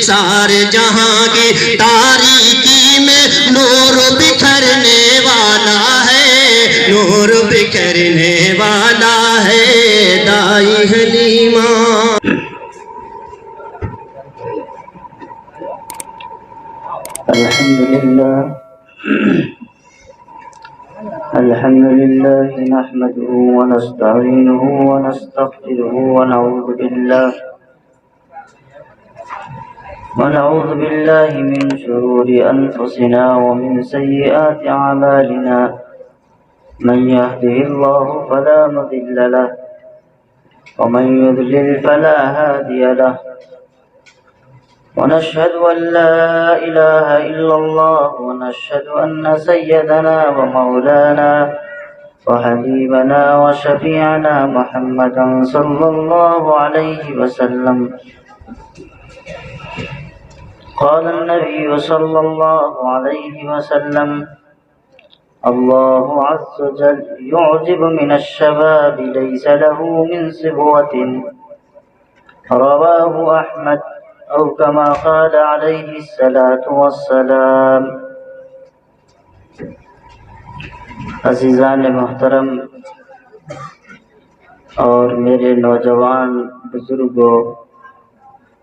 سارے جہاں کی تاریکی میں نور بکھرنے والا ہے، نور بکھرنے والا ہے دائی حلیمہ۔ الحمد لله نحمده ونستعينه ونستغفره ونعوذ بالله من شرور أنفسنا ومن سيئات أعمالنا، من يهده الله فلا مضل له ومن يضلل فلا هادي له، ونشهد أن لا إله إلا الله، ونشهد أن سيدنا ومولانا وحبيبنا وشفيعنا محمدا صلى الله عليه وسلم قال النبي صلى الله عليه وسلم: الله عز وجل يعجب من الشباب ليس له من صبوة، رواه أحمد أو كما قال عليه الصلاة والسلام۔ عزیزان محترم اور میرے نوجوان بزرگوں،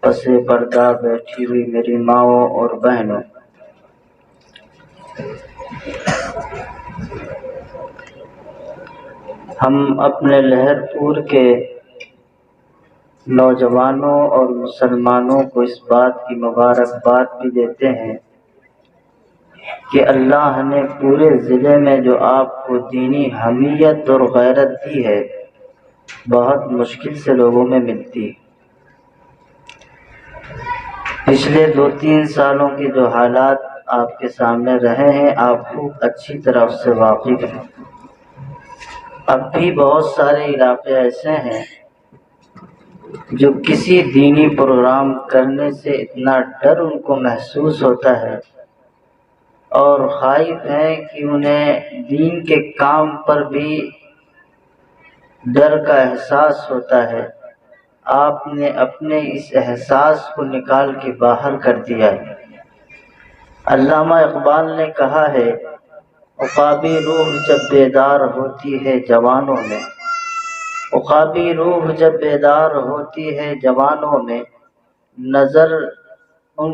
پس پردہ بیٹھی ہوئی میری ماؤں اور بہنوں، ہم اپنے لہر پور کے نوجوانوں اور مسلمانوں کو اس بات کی مبارکباد بھی دیتے ہیں کہ اللہ نے پورے ضلع میں جو آپ کو دینی حمیت اور غیرت دی ہے، بہت مشکل سے لوگوں میں ملتی ہے۔ پچھلے 2-3 سالوں کے جو حالات آپ کے سامنے رہے ہیں، آپ خوب اچھی طرح اس سے واقف ہیں۔ اب بھی بہت سارے علاقے ایسے ہیں جو کسی دینی پروگرام کرنے سے اتنا ڈر ان کو محسوس ہوتا ہے اور خائف ہیں کہ انہیں دین کے کام پر بھی ڈر کا احساس ہوتا ہے۔ آپ نے اپنے اس احساس کو نکال کے باہر کر دیا ہے۔ علامہ اقبال نے کہا ہے: عقابی روح جب بیدار ہوتی ہے جوانوں میں، عقابی روح جب بیدار ہوتی ہے جوانوں میں، نظر ان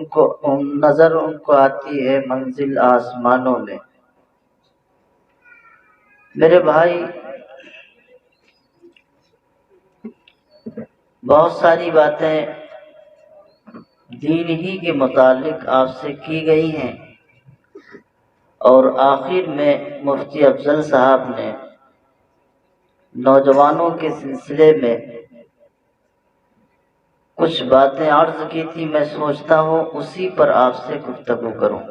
کو آتی ہے منزل آسمانوں میں۔ میرے بھائی، بہت ساری باتیں دین ہی کے متعلق آپ سے کی گئی ہیں، اور آخر میں مفتی افضل صاحب نے نوجوانوں کے سلسلے میں کچھ باتیں عرض کی تھی، میں سوچتا ہوں اسی پر آپ سے گفتگو کروں۔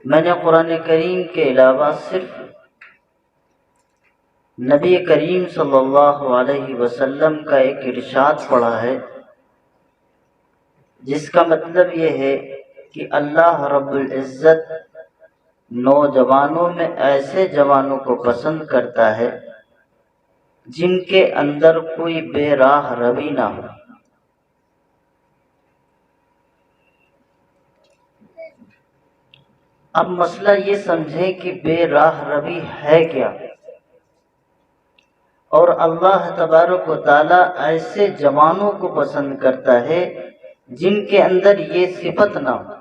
میں نے قرآن کریم کے علاوہ صرف نبی کریم صلی اللہ علیہ وسلم کا ایک ارشاد پڑھا ہے، جس کا مطلب یہ ہے کہ اللہ رب العزت نوجوانوں میں ایسے جوانوں کو پسند کرتا ہے جن کے اندر کوئی بے راہ روی نہ ہو۔ اب مسئلہ یہ سمجھیں کہ بے راہ روی ہے کیا، اور اللہ تبارک و تعالیٰ ایسے جوانوں کو پسند کرتا ہے جن کے اندر یہ صفت نہ ہو۔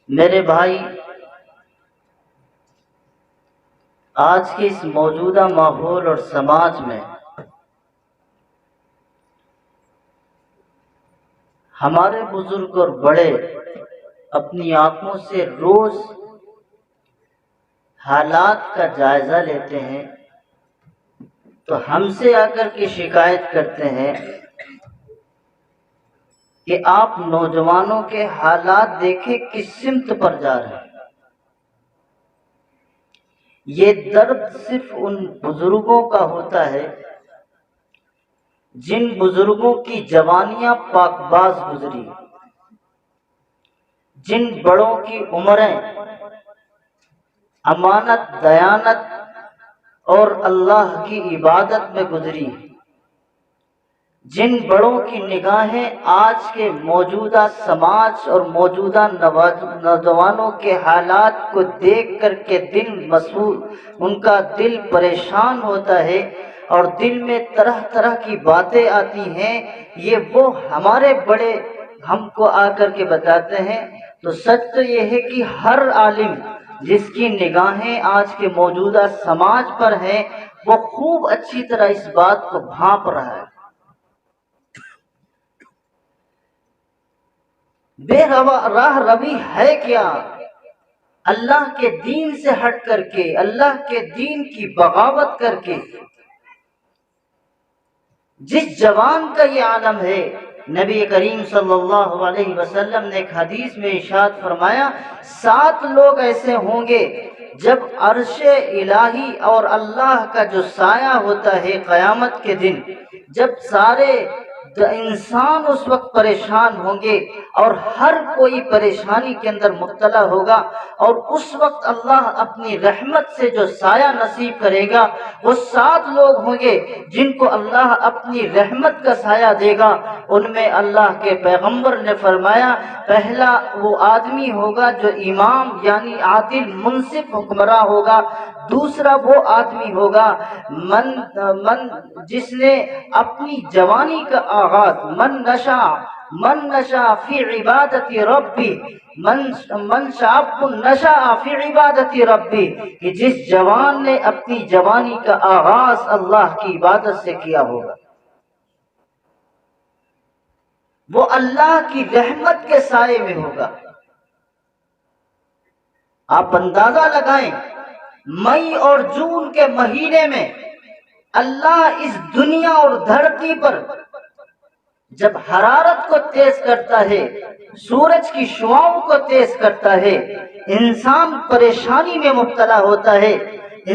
میرے بھائی، آج کے اس موجودہ ماحول اور سماج میں ہمارے بزرگ اور بڑے اپنی آنکھوں سے روز حالات کا جائزہ لیتے ہیں تو ہم سے آ کر کے شکایت کرتے ہیں کہ آپ نوجوانوں کے حالات دیکھیں کس سمت پر جا رہے ہیں۔ یہ درد صرف ان بزرگوں کا ہوتا ہے جن بزرگوں کی جوانیاں پاک باز گزری، جن بڑوں کی عمریں امانت، دیانت اور اللہ کی عبادت میں گزری، جن بڑوں کی نگاہیں آج کے موجودہ سماج اور موجودہ نوجوانوں کے حالات کو دیکھ کر کے دل مسحور، ان کا دل پریشان ہوتا ہے اور دل میں طرح طرح کی باتیں آتی ہیں، یہ وہ ہمارے بڑے ہم کو آ کر کے بتاتے ہیں۔ تو سچ تو یہ ہے کہ ہر عالم جس کی نگاہیں آج کے موجودہ سماج پر ہیں، وہ خوب اچھی طرح اس بات کو بھانپ رہا ہے۔ بے راہ روی ہے کیا؟ اللہ کے دین سے ہٹ کر کے، اللہ کے دین کی بغاوت کر کے۔ جس جوان کا یہ عالم ہے، نبی کریم صلی اللہ علیہ وسلم نے ایک حدیث میں ارشاد فرمایا، 7 لوگ ایسے ہوں گے جب عرش الہی اور اللہ کا جو سایہ ہوتا ہے قیامت کے دن، جب سارے انسان اس وقت پریشان ہوں گے اور ہر کوئی پریشانی کے اندر مبتلا ہوگا، اور اس وقت اللہ اپنی رحمت سے جو سایہ نصیب کرے گا، وہ 7 لوگ ہوں گے جن کو اللہ اپنی رحمت کا سایہ دے گا۔ ان میں اللہ کے پیغمبر نے فرمایا، پہلا وہ آدمی ہوگا جو امام یعنی عادل منصف حکمراں ہوگا، دوسرا وہ آدمی ہوگا جس نے اپنی جوانی کا آغاز من نشا فی عبادت ربی من شاب نشا فی عبادت ربی، کہ جس جوان نے اپنی جوانی کا آغاز اللہ کی عبادت سے کیا ہوگا، وہ اللہ کی رحمت کے سائے میں ہوگا۔ آپ اندازہ لگائیں، مئی اور جون کے مہینے میں اللہ اس دنیا اور دھرتی پر جب حرارت کو تیز کرتا ہے، سورج کی شعاؤں کو تیز کرتا ہے، انسان پریشانی میں مبتلا ہوتا ہے،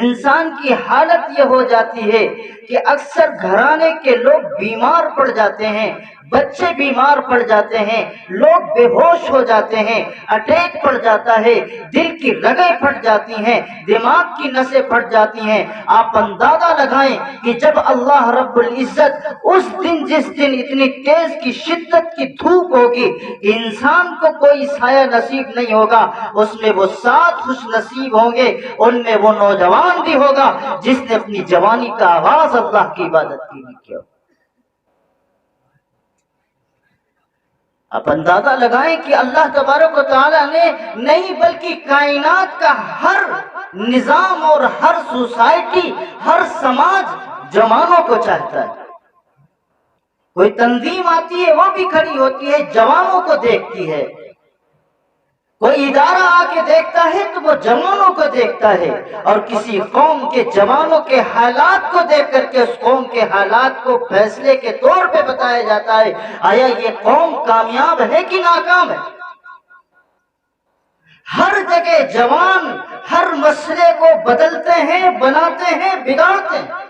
انسان کی حالت یہ ہو جاتی ہے کہ اکثر گھرانے کے لوگ بیمار پڑ جاتے ہیں، بچے بیمار پڑ جاتے ہیں، لوگ بے ہوش ہو جاتے ہیں، اٹیک پڑ جاتا ہے، دل کی رگیں پھٹ جاتی ہیں، دماغ کی نسیں پھٹ جاتی ہیں۔ آپ اندازہ لگائیں کہ جب اللہ رب العزت اس دن، جس دن اتنی تیز کی شدت کی دھوپ ہوگی، انسان کو کوئی سایہ نصیب نہیں ہوگا، اس میں وہ 7 خوش نصیب ہوں گے، ان میں وہ نوجوان بھی ہوگا جس نے اپنی جوانی کا آغاز اللہ کی عبادت کے لیے کیا۔ آپ اندازہ لگائیں کہ اللہ تبارک و تعالیٰ نے نہیں بلکہ کائنات کا ہر نظام اور ہر سوسائٹی، ہر سماج جوانوں کو چاہتا ہے۔ کوئی تنظیم آتی ہے، وہ بھی کھڑی ہوتی ہے، جوانوں کو دیکھتی ہے۔ کوئی ادارہ آ کے دیکھتا ہے تو وہ جوانوں کو دیکھتا ہے، اور کسی قوم کے جوانوں کے حالات کو دیکھ کر کے اس قوم کے حالات کو فیصلے کے طور پہ بتایا جاتا ہے، آیا یہ قوم کامیاب ہے کہ ناکام ہے۔ ہر جگہ جوان ہر مسئلے کو بدلتے ہیں، بناتے ہیں، بگاڑتے ہیں۔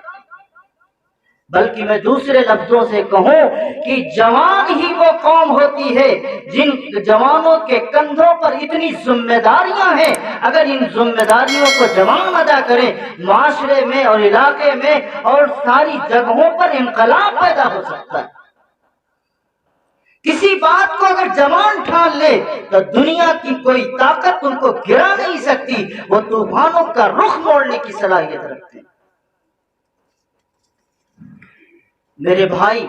بلکہ میں دوسرے لفظوں سے کہوں کہ جوان ہی وہ قوم ہوتی ہے جن جوانوں کے کندھوں پر اتنی ذمہ داریاں ہیں، اگر ان ذمہ داریوں کو جوان ادا کریں، معاشرے میں اور علاقے میں اور ساری جگہوں پر انقلاب پیدا ہو سکتا ہے۔ کسی بات کو اگر جوان ٹھان لے تو دنیا کی کوئی طاقت ان کو گرا نہیں سکتی، وہ طوفانوں کا رخ موڑنے کی صلاحیت رکھتے ہیں۔ میرے بھائی،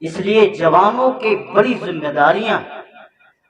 اس لیے جوانوں کی بڑی ذمہ داریاں،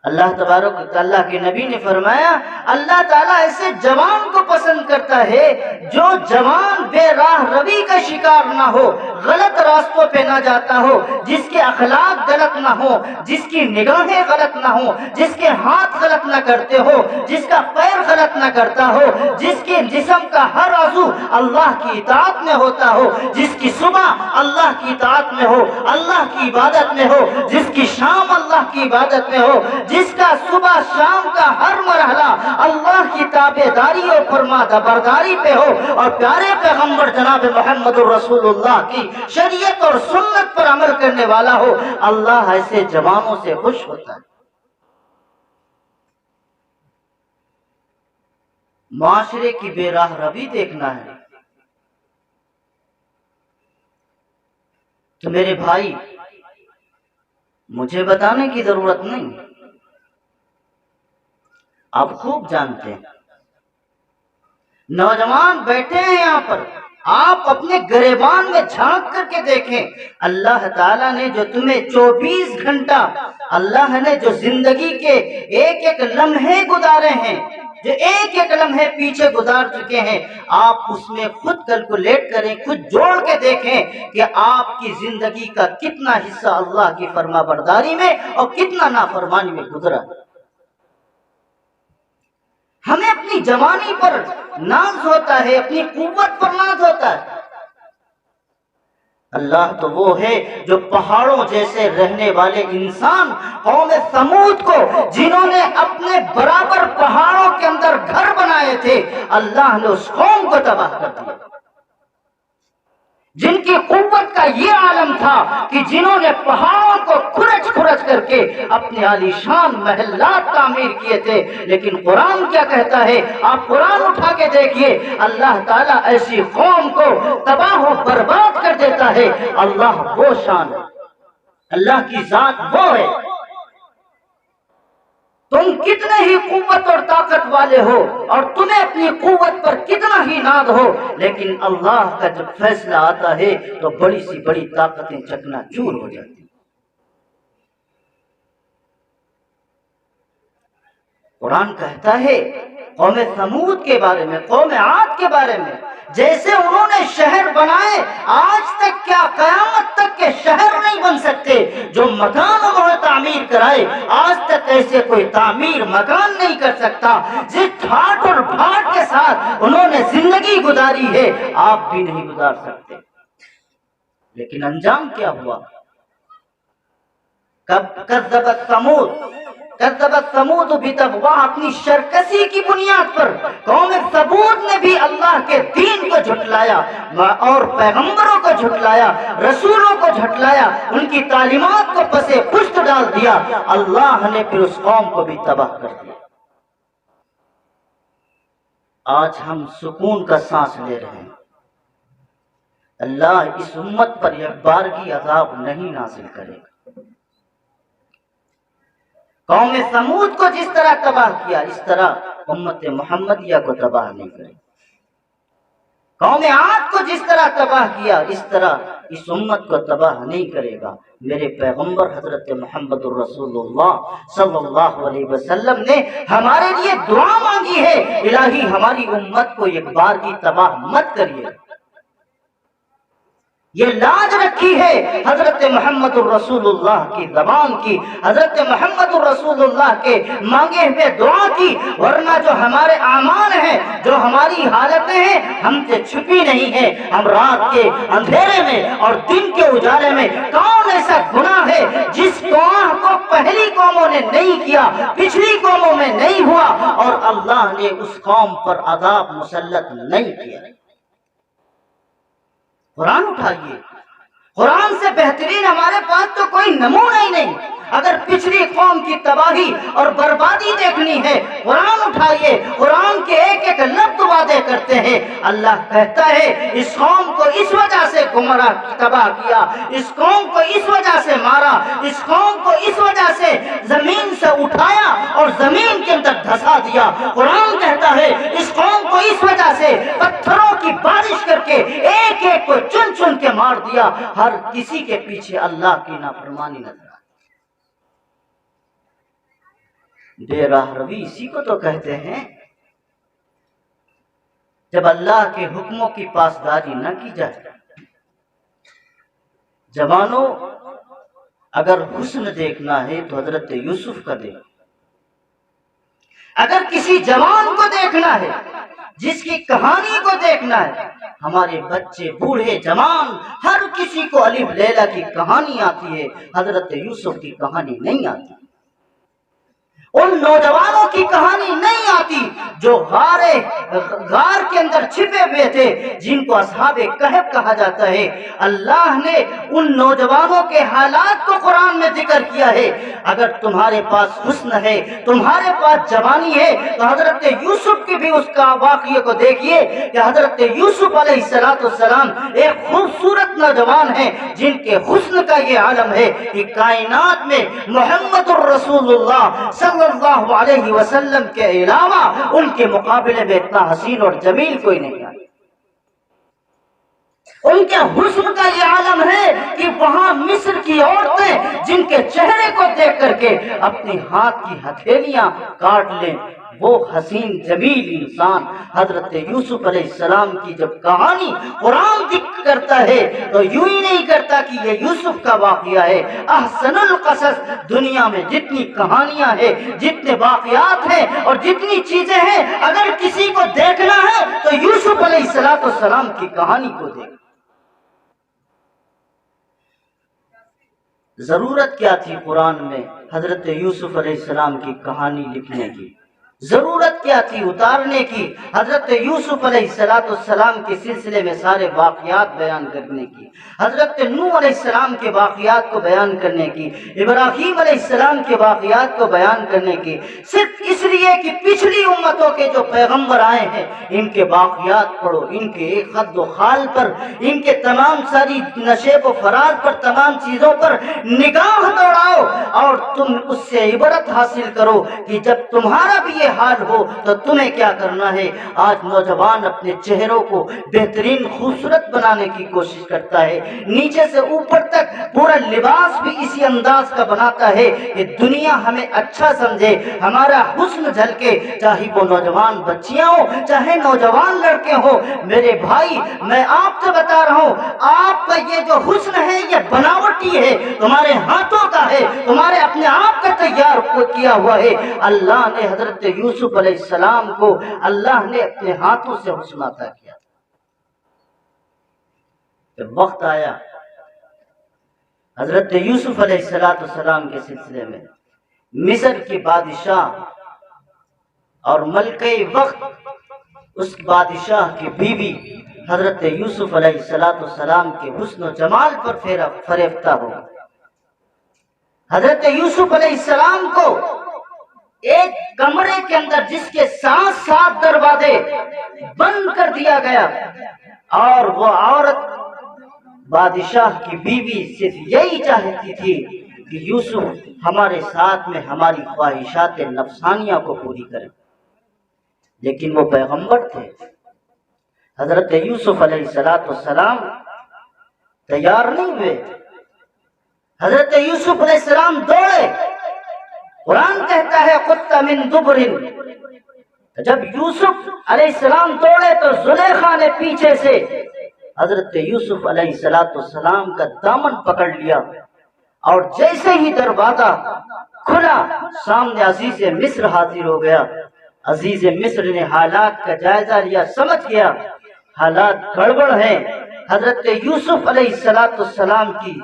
اللہ تبارک و تعالیٰ کے نبی نے فرمایا، اللہ تعالیٰ ایسے جوان کو پسند کرتا ہے جو جوان بے راہ روی کا شکار نہ ہو، غلط راستوں پہ نہ جاتا ہو، جس کے اخلاق غلط نہ ہو، جس کی نگاہیں غلط نہ ہو، جس کے ہاتھ غلط نہ کرتے ہو، جس کا پیر غلط نہ کرتا ہو، جس کے جسم کا ہر عضو اللہ کی اطاعت میں ہوتا ہو، جس کی صبح اللہ کی اطاعت میں ہو، اللہ کی عبادت میں ہو، جس کی شام اللہ کی عبادت میں ہو، جس کا صبح شام کا ہر مرحلہ اللہ کی تابعداری اور فرما برداری پہ ہو، اور پیارے پیغمبر جناب محمد الرسول اللہ کی شریعت اور سنت پر عمل کرنے والا ہو، اللہ ایسے جوانوں سے خوش ہوتا ہے۔ معاشرے کی بے راہ روی دیکھنا ہے، تو میرے بھائی مجھے بتانے کی ضرورت نہیں، آپ خوب جانتے ہیں۔ نوجوان بیٹھے ہیں یہاں پر، آپ اپنے گریبان میں جھانک کر کے دیکھیں، اللہ تعالیٰ نے جو تمہیں 24 گھنٹہ، اللہ نے جو زندگی کے ایک ایک لمحے گزارے ہیں، جو ایک ایک لمحے پیچھے گزار چکے ہیں، آپ اس میں خود کیلکولیٹ کریں، خود جوڑ کے دیکھیں کہ آپ کی زندگی کا کتنا حصہ اللہ کی فرما برداری میں اور کتنا نافرمانی میں گزرا۔ ہمیں اپنی جوانی پر ناز ہوتا ہے، اپنی قوت پر ناز ہوتا ہے۔ اللہ تو وہ ہے جو پہاڑوں جیسے رہنے والے انسان قوم ثمود کو، جنہوں نے اپنے برابر پہاڑوں کے اندر گھر بنائے تھے، اللہ نے اس قوم کو تباہ کر دیا، جن کی قوت کا یہ عالم تھا کہ جنہوں نے پہاڑوں کو کھرچ کھرچ کر کے اپنے عالیشان محلات تعمیر کیے تھے۔ لیکن قرآن کیا کہتا ہے؟ آپ قرآن اٹھا کے دیکھیے، اللہ تعالیٰ ایسی قوم کو تباہ و برباد کر دیتا ہے۔ اللہ وہ شان ہے، اللہ کی ذات وہ ہے۔ تم کتنے ہی قوت اور طاقت والے ہو اور تمہیں اپنی قوت پر کتنا ہی ناز ہو، لیکن اللہ کا جب فیصلہ آتا ہے تو بڑی سی بڑی طاقتیں چکنا چور ہو جاتی۔ قرآن کہتا ہے قوم ثمود کے بارے میں، قوم عاد کے بارے میں، جیسے انہوں نے شہر بنائے، آج تک کیا قیامت تک کے شہر نہیں بن سکتے۔ جو مکان انہوں نے تعمیر کرائے، آج تک ایسے کوئی تعمیر مکان نہیں کر سکتا۔ جس ٹھاٹ اور بھاٹ کے ساتھ انہوں نے زندگی گزاری ہے، آپ بھی نہیں گزار سکتے۔ لیکن انجام کیا ہوا؟ کذبت ثمود بتغوا، اپنی شرکسی کی بنیاد پر قوم ثمود نے بھی اللہ کے دین کو جھٹلایا اور پیغمبروں کو جھٹلایا، رسولوں کو جھٹلایا، ان کی تعلیمات کو پسے پشت ڈال دیا۔ اللہ نے پھر اس قوم کو بھی تباہ کر دیا۔ آج ہم سکون کا سانس لے رہے ہیں، اللہ اس امت پر ایک بارگی عذاب نہیں نازل کرے گا۔ قوم ثمود کو جس طرح تباہ کیا، اس طرح امت محمدیہ کو تباہ نہیں کرے۔ قوم عاد کو جس طرح تباہ کیا، اس طرح اس امت کو تباہ نہیں کرے گا۔ میرے پیغمبر حضرت محمد الرسول اللہ صلی اللہ علیہ وسلم نے ہمارے لیے دعا مانگی ہے، الہی ہماری امت کو ایک بار کی تباہ مت کریے۔ یہ لاج رکھی ہے حضرت محمد الرسول اللہ کی زبان کی، حضرت محمد الرسول اللہ کے مانگے ہوئے دعا کی، ورنہ جو ہمارے اعمال ہیں، جو ہماری حالتیں ہیں، ہم سے چھپی نہیں ہیں۔ ہم رات کے اندھیرے میں اور دن کے اجالے میں، کون ایسا گناہ ہے جس گناہ کو پہلی قوموں نے نہیں کیا، پچھلی قوموں میں نہیں ہوا، اور اللہ نے اس قوم پر عذاب مسلط نہیں کیا۔ قرآن اٹھائیے، قرآن سے بہترین ہمارے پاس تو کوئی نمونہ ہی نہیں۔ اگر پچھلی قوم کی تباہی اور بربادی دیکھنی ہے، قرآن اٹھائیے، قرآن کے ایک ایک لفظ وعدے کرتے ہیں۔ اللہ کہتا ہے اس قوم کو اس وجہ سے گمراہ تباہ کیا، اس قوم کو اس وجہ سے مارا، اس قوم کو اس وجہ سے زمین سے اٹھایا اور زمین کے اندر دھسا دیا۔ قرآن کہتا ہے اس قوم کو اس وجہ سے پتھروں کی بارش کر کے ایک ایک کو چن چن کے مار دیا۔ ہر کسی کے پیچھے اللہ کی نافرمانی نظر آئی۔ بے راہ روی اسی کو تو کہتے ہیں جب اللہ کے حکموں کی پاسداری نہ کی جائے۔ جوانوں، اگر حسن دیکھنا ہے تو حضرت یوسف کا دیکھو۔ اگر کسی جوان کو دیکھنا ہے، جس کی کہانی کو دیکھنا ہے، ہمارے بچے، بوڑھے، جوان، ہر کسی کو الف لیلا کی کہانی آتی ہے، حضرت یوسف کی کہانی نہیں آتی۔ ان نوجوانوں کی کہانی نہیں آتی جو غار کے اندر چھپے ہوئے تھے، جن کو اصحاب کہف کہا جاتا ہے۔ اللہ نے ان نوجوانوں کے حالات کو قرآن میں ذکر کیا ہے۔ اگر تمہارے پاس حسن ہے، تمہارے پاس جوانی ہے، تو حضرت یوسف کی بھی اس کا واقعے کو دیکھیے کہ حضرت یوسف علیہ السلام ایک خوبصورت نوجوان ہیں جن کے حسن کا یہ عالم ہے کہ کائنات میں محمد الرسول اللہ صلی اللہ علیہ وسلم کے علاوہ ان کے مقابلے میں اتنا حسین اور جمیل کوئی نہیں ہے۔ ان کے حسن کا یہ عالم ہے کہ وہاں مصر کی عورتیں جن کے چہرے کو دیکھ کر کے اپنی ہاتھ کی ہتھیلیاں کاٹ لیں، وہ حسین جمیل انسان حضرت یوسف علیہ السلام کی جب کہانی قرآن ذکر کرتا ہے تو یوں ہی نہیں کرتا کہ یہ یوسف کا واقعہ ہے۔ احسن القصص، دنیا میں جتنی کہانیاں ہیں، جتنے واقعات ہیں اور جتنی چیزیں ہیں، اگر کسی کو دیکھنا ہے تو یوسف علیہ السلام کی کہانی کو دیکھ۔ ضرورت کیا تھی قرآن میں حضرت یوسف علیہ السلام کی کہانی لکھنے کی؟ ضرورت کیا تھی اتارنے کی حضرت یوسف علیہ السلام کے سلسلے میں سارے واقعات بیان کرنے کی، حضرت نوح علیہ السلام کے واقعات کو بیان کرنے کی، ابراہیم علیہ السلام کے واقعات کو بیان کرنے کی؟ صرف اس لیے کہ پچھلی امتوں کے جو پیغمبر آئے ہیں ان کے واقعات پڑھو، ان کے ایک خد و خال پر، ان کے تمام ساری نشیب و فراز پر، تمام چیزوں پر نگاہ دوڑاؤ اور تم اس سے عبرت حاصل کرو کہ جب تمہارا بھی یہ حال ہو تو تمہیں کیا کرنا ہے۔ آج نوجوان اپنے چہروں کو بہترین خوبصورت بنانے کی کوشش کرتا ہے، نیچے سے اوپر تک پورا لباس بھی اسی انداز کا بناتا ہے کہ دنیا ہمیں اچھا سمجھے، ہمارا حسن جھلکے، چاہے وہ نوجوان بچیاں ہوں چاہے نوجوان لڑکے ہوں۔ میرے بھائی، میں آپ کو بتا رہا ہوں، آپ کا یہ جو حسن ہے یہ بناوٹی ہے، تمہارے ہاتھوں کا ہے، تمہارے اپنے آپ کا تیار کیا ہوا ہے۔ اللہ نے حضرت یوسف علیہ السلام کو اللہ نے اپنے ہاتھوں سے حسن عطا کیا۔ جب وقت آیا حضرت یوسف علیہ السلام کے سلسلے میں، مصر کے بادشاہ اور ملکہ وقت اس بادشاہ کی بیوی حضرت یوسف علیہ السلام کے حسن و جمال پر فریفتہ ہو۔ حضرت یوسف علیہ السلام کو ایک کمرے کے اندر جس کے 7 دروازے بند کر دیا گیا، اور وہ عورت بادشاہ کی بیوی صرف یہی چاہتی تھی کہ یوسف ہمارے ساتھ میں ہماری خواہشات نفسانیہ کو پوری کرے، لیکن وہ پیغمبر تھے۔ حضرت یوسف علیہ السلام تیار نہیں ہوئے، حضرت یوسف علیہ السلام دوڑے۔ قرآن کہتا ہے قط من دبر، جب یوسف علیہ السلام دوڑے تو زلیخا نے پیچھے سے حضرت یوسف علیہ السلام کا دامن پکڑ لیا، اور جیسے ہی دروازہ کھلا سامنے عزیز مصر حاضر ہو گیا۔ عزیز مصر نے حالات کا جائزہ لیا، سمجھ گیا حالات گڑبڑ ہیں۔ حضرت یوسف علیہ السلام کی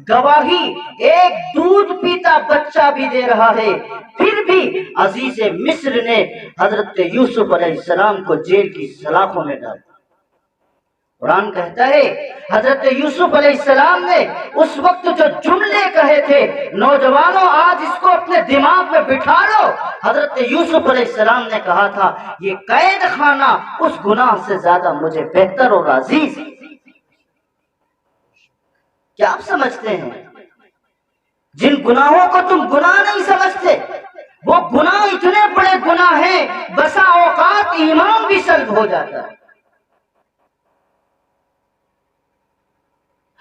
گواہی ایک دودھ پیتا بچہ بھی دے رہا ہے، پھر بھی عزیز مصر نے حضرت یوسف علیہ السلام کو جیل کی سلاخوں میں ڈالا۔ قرآن کہتا ہے حضرت یوسف علیہ السلام نے اس وقت جو جملے کہے تھے، نوجوانوں آج اس کو اپنے دماغ میں بٹھا لو۔ حضرت یوسف علیہ السلام نے کہا تھا یہ قید خانہ اس گناہ سے زیادہ مجھے بہتر اور عزیز۔ کیا آپ سمجھتے ہیں جن گناہوں کو تم گناہ نہیں سمجھتے، وہ گناہ اتنے بڑے گناہ ہیں بسا اوقات ایمان بھی سلب ہو جاتا ہے۔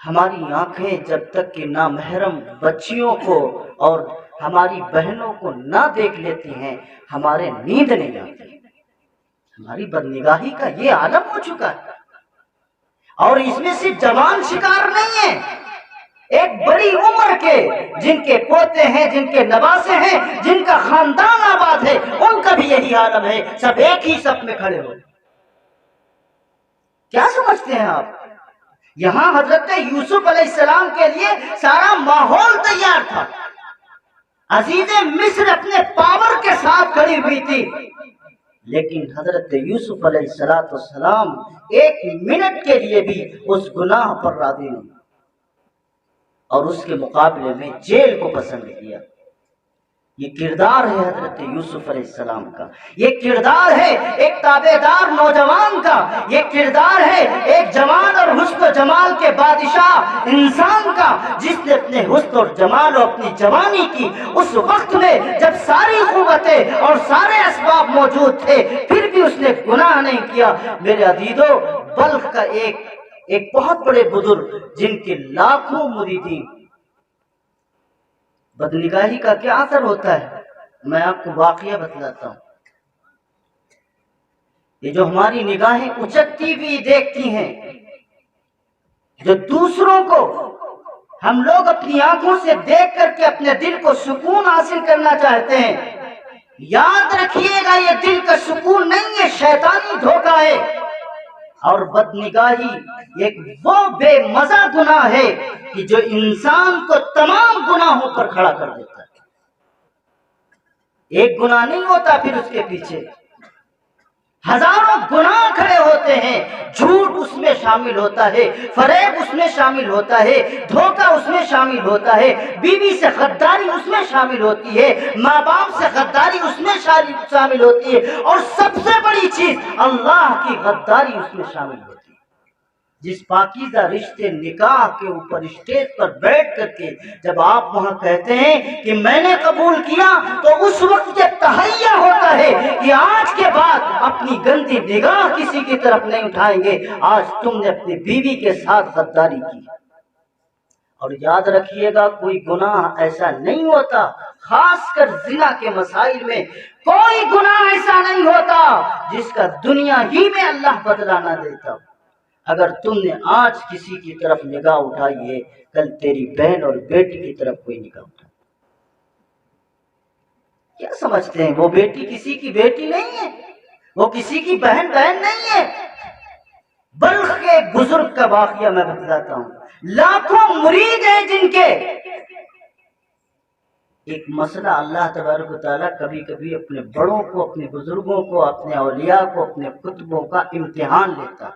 ہماری آنکھیں جب تک کہ نامحرم بچیوں کو اور ہماری بہنوں کو نہ دیکھ لیتی ہیں ہمارے نیند نہیں آتی۔ ہماری بدنگاہی کا یہ عالم ہو چکا ہے، اور اس میں صرف جوان شکار نہیں ہے، ایک بڑی عمر کے جن کے پوتے ہیں، جن کے نواسے ہیں، جن کا خاندان آباد ہے، ان کا بھی یہی عالم ہے، سب ایک ہی صف میں کھڑے ہو۔ کیا سمجھتے ہیں آپ؟ یہاں حضرت یوسف علیہ السلام کے لیے سارا ماحول تیار تھا، عزیز مصر اپنے پاور کے ساتھ کھڑی ہوئی تھی، لیکن حضرت یوسف علیہ السلام ایک منٹ کے لیے بھی اس گناہ پر راضی نہیں اور اس کے مقابلے میں جیل کو پسند کیا۔ یہ کردار ہے حضرت یوسف علیہ السلام کا، یہ کردار ہے ایک تابعدار نوجوان کا، یہ کردار ہے ایک جوان اور حسن و جمال کے بادشاہ انسان کا، جس نے اپنے حسن اور جمال اور اپنی جوانی کی اس وقت میں جب ساری قوتیں اور سارے اسباب موجود تھے پھر بھی اس نے گناہ نہیں کیا۔ میرے عزیزو، بلخ کا ایک بہت بڑے بزرگ جن کے لاکھوں مریدین، بدنگاہی کا کیا اثر ہوتا ہے میں آپ کو واقعہ بتلاتا ہوں۔ یہ جو ہماری نگاہیں اچکتی ہوئی دیکھتی ہیں، جو دوسروں کو ہم لوگ اپنی آنکھوں سے دیکھ کر کے اپنے دل کو سکون حاصل کرنا چاہتے ہیں، یاد رکھیے گا یہ دل کا سکون نہیں ہے، شیطانی دھوکہ ہے۔ اور بدنگاہی ایک وہ بے مزہ گناہ ہے کہ جو انسان کو تمام گناہوں پر کھڑا کر دیتا ہے۔ ایک گناہ نہیں ہوتا، پھر اس کے پیچھے ہزاروں گناہ کھڑے ہوتے ہیں۔ جھوٹ اس میں شامل ہوتا ہے، فریب اس میں شامل ہوتا ہے، دھوکہ اس میں شامل ہوتا ہے، بیوی سے غداری اس میں شامل ہوتی ہے، ماں باپ سے غداری اس میں شامل ہوتی ہے، اور سب سے بڑی چیز اللہ کی غداری اس میں شامل ہوتی ہے۔ جس پاکیزہ رشتے نکاح کے اوپر اسٹیج پر بیٹھ کر کے جب آپ وہاں کہتے ہیں کہ میں نے قبول کیا، تو اس وقت یہ تہیہ ہوتا ہے کہ آج کے بعد اپنی گندی نگاہ کسی کی طرف نہیں اٹھائیں گے۔ آج تم نے اپنی بیوی کے ساتھ غداری کی۔ اور یاد رکھیے گا، کوئی گناہ ایسا نہیں ہوتا، خاص کر زنا کے مسائل میں کوئی گناہ ایسا نہیں ہوتا جس کا دنیا ہی میں اللہ بدلہ نہ دیتا۔ اگر تم نے آج کسی کی طرف نگاہ اٹھائی ہے، کل تیری بہن اور بیٹی کی طرف کوئی نگاہ اٹھائے۔ کیا سمجھتے ہیں وہ بیٹی کسی کی بیٹی نہیں ہے، وہ کسی کی بہن نہیں ہے۔ بلخ کے بزرگ کا واقعہ میں بتلاتا ہوں، لاکھوں مرید ہیں جن کے ایک مسئلہ اللہ تبارک و تعالیٰ کبھی کبھی اپنے بڑوں کو، اپنے بزرگوں کو، اپنے اولیاء کو، اپنے کتبوں کا امتحان لیتا۔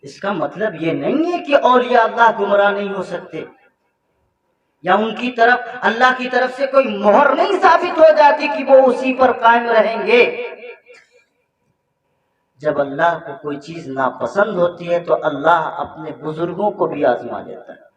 اس کا مطلب یہ نہیں ہے کہ اولیاء اللہ گمراہ نہیں ہو سکتے، یا ان کی طرف اللہ کی طرف سے کوئی مہر نہیں ثابت ہو جاتی کہ وہ اسی پر قائم رہیں گے۔ جب اللہ کو کوئی چیز ناپسند ہوتی ہے تو اللہ اپنے بزرگوں کو بھی آزما لیتا ہے۔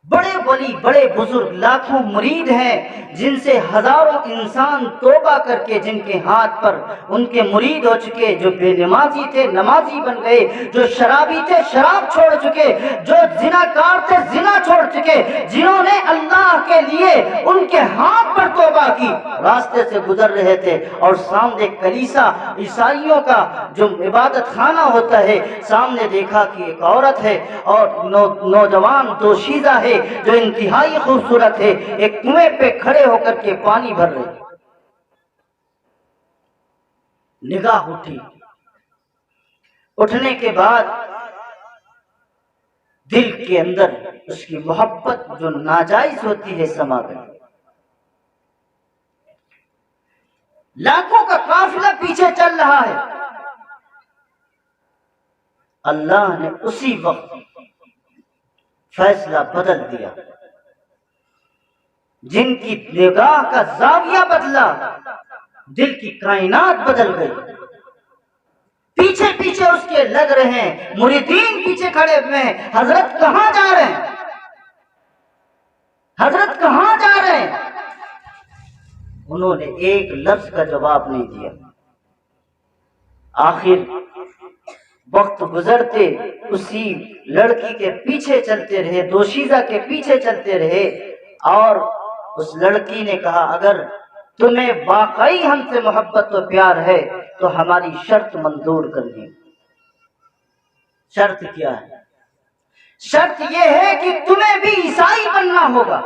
بڑے ولی، بڑے بزرگ، لاکھوں مرید ہیں جن سے ہزاروں انسان توبہ کر کے، جن کے ہاتھ پر ان کے مرید ہو چکے، جو بے نمازی تھے نمازی بن گئے، جو شرابی تھے شراب چھوڑ چکے، جو زناکار تھے زنا چھوڑ چکے، جنہوں نے اللہ کے لیے ان کے ہاتھ پر توبہ کی، راستے سے گزر رہے تھے اور سامنے کلیسا عیسائیوں کا جو عبادت خانہ ہوتا ہے، سامنے دیکھا کہ ایک عورت ہے اور نوجوان دوشیزہ ہے جو انتہائی خوبصورت ہے، ایک کنویں پہ کھڑے ہو کر کے پانی بھر رہے۔ نگاہ اٹھی، اٹھنے کے بعد دل کے اندر اس کی محبت جو ناجائز ہوتی ہے سما گئی۔ لاکھوں کا قافلہ پیچھے چل رہا ہے، اللہ نے اسی وقت فیصلہ بدل دیا، جن کی نگاہ کا زاویہ بدلا، دل کی کائنات بدل گئی۔ پیچھے پیچھے اس کے لگ رہے ہیں، مریدین پیچھے کھڑے ہوئے ہیں، حضرت کہاں جا رہے ہیں، حضرت کہاں جا رہے ہیں؟ انہوں نے ایک لفظ کا جواب نہیں دیا۔ آخر وقت گزرتے اسی لڑکی کے پیچھے چلتے رہے، دوشیزہ کے پیچھے چلتے رہے، اور اس لڑکی نے کہا اگر تمہیں واقعی ہم سے محبت و پیار ہے تو ہماری شرط منظور کر لی۔ شرط کیا ہے؟ شرط یہ ہے کہ تمہیں بھی عیسائی بننا ہوگا،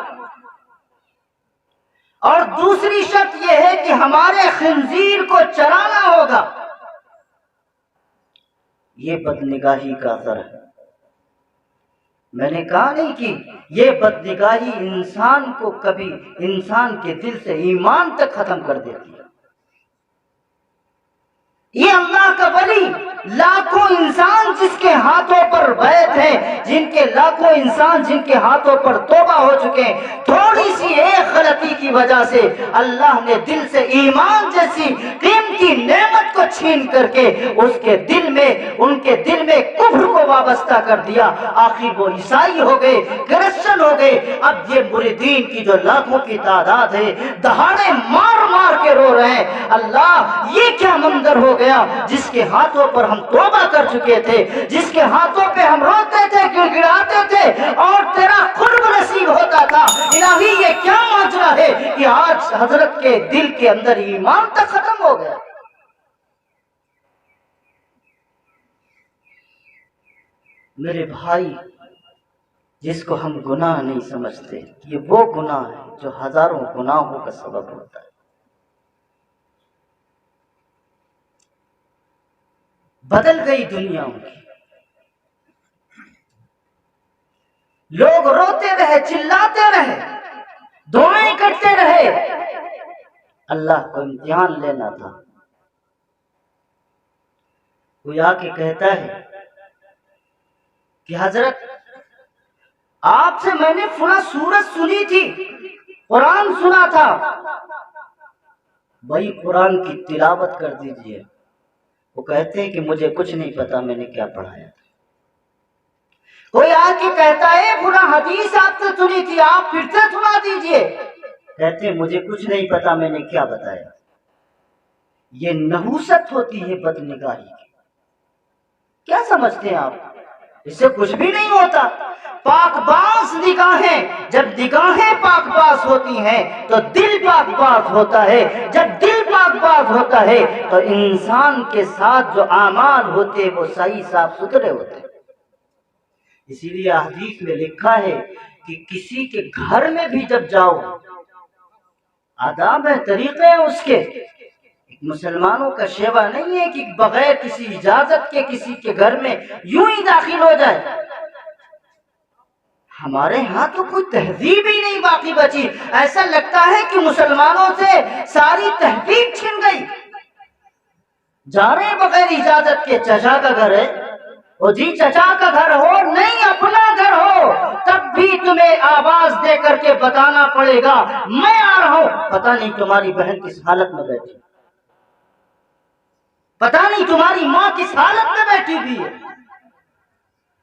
اور دوسری شرط یہ ہے کہ ہمارے خنزیر کو چرانا ہوگا۔ یہ بدنگاہی کا اثر ہے۔ میں نے کہا نہیں کہ یہ بدنگاہی انسان کو کبھی انسان کے دل سے ایمان تک ختم کر دیتی ہے۔ یہ اللہ کا ولی لاکھوں انسان جس کے ہاتھوں پر بیعت ہیں، جن کے لاکھوں انسان جن کے ہاتھوں پر توبہ ہو چکے ہیں، تھوڑی سی ایک غلطی کی وجہ سے اللہ نے دل سے ایمان جیسی قیمتی نعمت کو چھین کر کے ان کے دل میں کفر کو وابستہ کر دیا۔ آخر وہ عیسائی ہو گئے، کرسچن ہو گئے۔ اب یہ مریدین کی جو لاکھوں کی تعداد ہے دہاڑے مار مار کے رو رہے ہیں، اللہ یہ کیا منظر ہو گیا جس کے ہاتھوں پر ہم توبہ کر چکے تھے، جس کے ہاتھوں پہ ہم روتے تھے، گڑ گڑاتے تھے اور تیرا قرب نصیب ہوتا تھا۔ الہی یہ کیا ماجرا ہے کہ آج حضرت کے دل کے اندر ایمان تک ختم ہو گیا۔ میرے بھائی، جس کو ہم گناہ نہیں سمجھتے، یہ وہ گناہ ہے جو ہزاروں گناہوں کا سبب ہوتا ہے۔ بدل گئی دنیا کی، لوگ روتے رہے، چلاتے رہے، دعائیں کرتے رہے۔ اللہ کو امتحان لینا تھا۔ کوئی آ کے کہتا ہے کہ حضرت آپ سے میں نے فلاں سورت سنی تھی، قرآن سنا تھا، وہی قرآن کی تلاوت کر دیجئے۔ وہ کہتے ہیں کہ مجھے کچھ نہیں پتا میں نے کیا پڑھایا تھا۔ کوئی آ کے کہتا ہے فلاں حدیث آپ سے سنی تھی، آپ پھر سے سنا دیجئے۔ کہتے ہیں مجھے کچھ نہیں پتا میں نے کیا بتایا۔ یہ نحوست ہوتی ہے بدنگاہی کی۔ کیا سمجھتے ہیں آپ؟ اس سے کچھ بھی نہیں ہوتا۔ پاک باز نگاہیں، جب نگاہیں پاک باز ہوتی ہیں تو دل پاک باز ہوتا ہے۔ جب دل پاک باز ہوتا ہے تو انسان کے ساتھ جو اعمال ہوتے وہ صحیح صاف ستھرے ہوتے ہیں۔ اسی لیے حدیث میں لکھا ہے کہ کسی کے گھر میں بھی جب جاؤ، آداب ہے، طریقے ہیں اس کے۔ مسلمانوں کا شیوا نہیں ہے کہ بغیر کسی اجازت کے کسی کے گھر میں یوں ہی داخل ہو جائے۔ ہمارے ہاں تو کوئی تہذیب ہی نہیں باقی بچی۔ ایسا لگتا ہے کہ مسلمانوں سے ساری تہذیب چھن گئی۔ جا رہے ہیں بغیر اجازت کے، چچا کا گھر ہے، وہ جی چچا کا گھر ہو نہیں اپنا گھر ہو، تب بھی تمہیں آواز دے کر کے بتانا پڑے گا میں آ رہا ہوں۔ پتہ نہیں تمہاری بہن کس حالت میں بیٹھی، پتہ نہیں تمہاری ماں کس حالت میں بیٹھی بھی ہے۔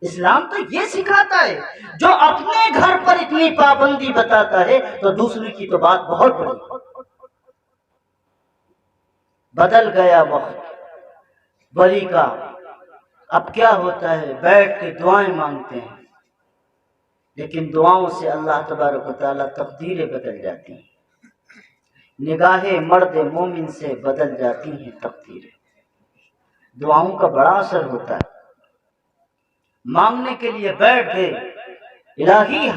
اسلام تو یہ سکھاتا ہے، جو اپنے گھر پر اتنی پابندی بتاتا ہے تو دوسرے کی تو بات بہت بڑی۔ بدل گیا وقت ولی کا۔ اب کیا ہوتا ہے، بیٹھ کے دعائیں مانگتے ہیں، لیکن دعاؤں سے اللہ تبارک و تعالیٰ تقدیریں بدل جاتی ہیں۔ نگاہیں مرد مومن سے بدل جاتی ہیں تقدیریں۔ دعاؤں کا بڑا اثر ہوتا ہے۔ مانگنے کے لیے بیٹھ گئے، الہی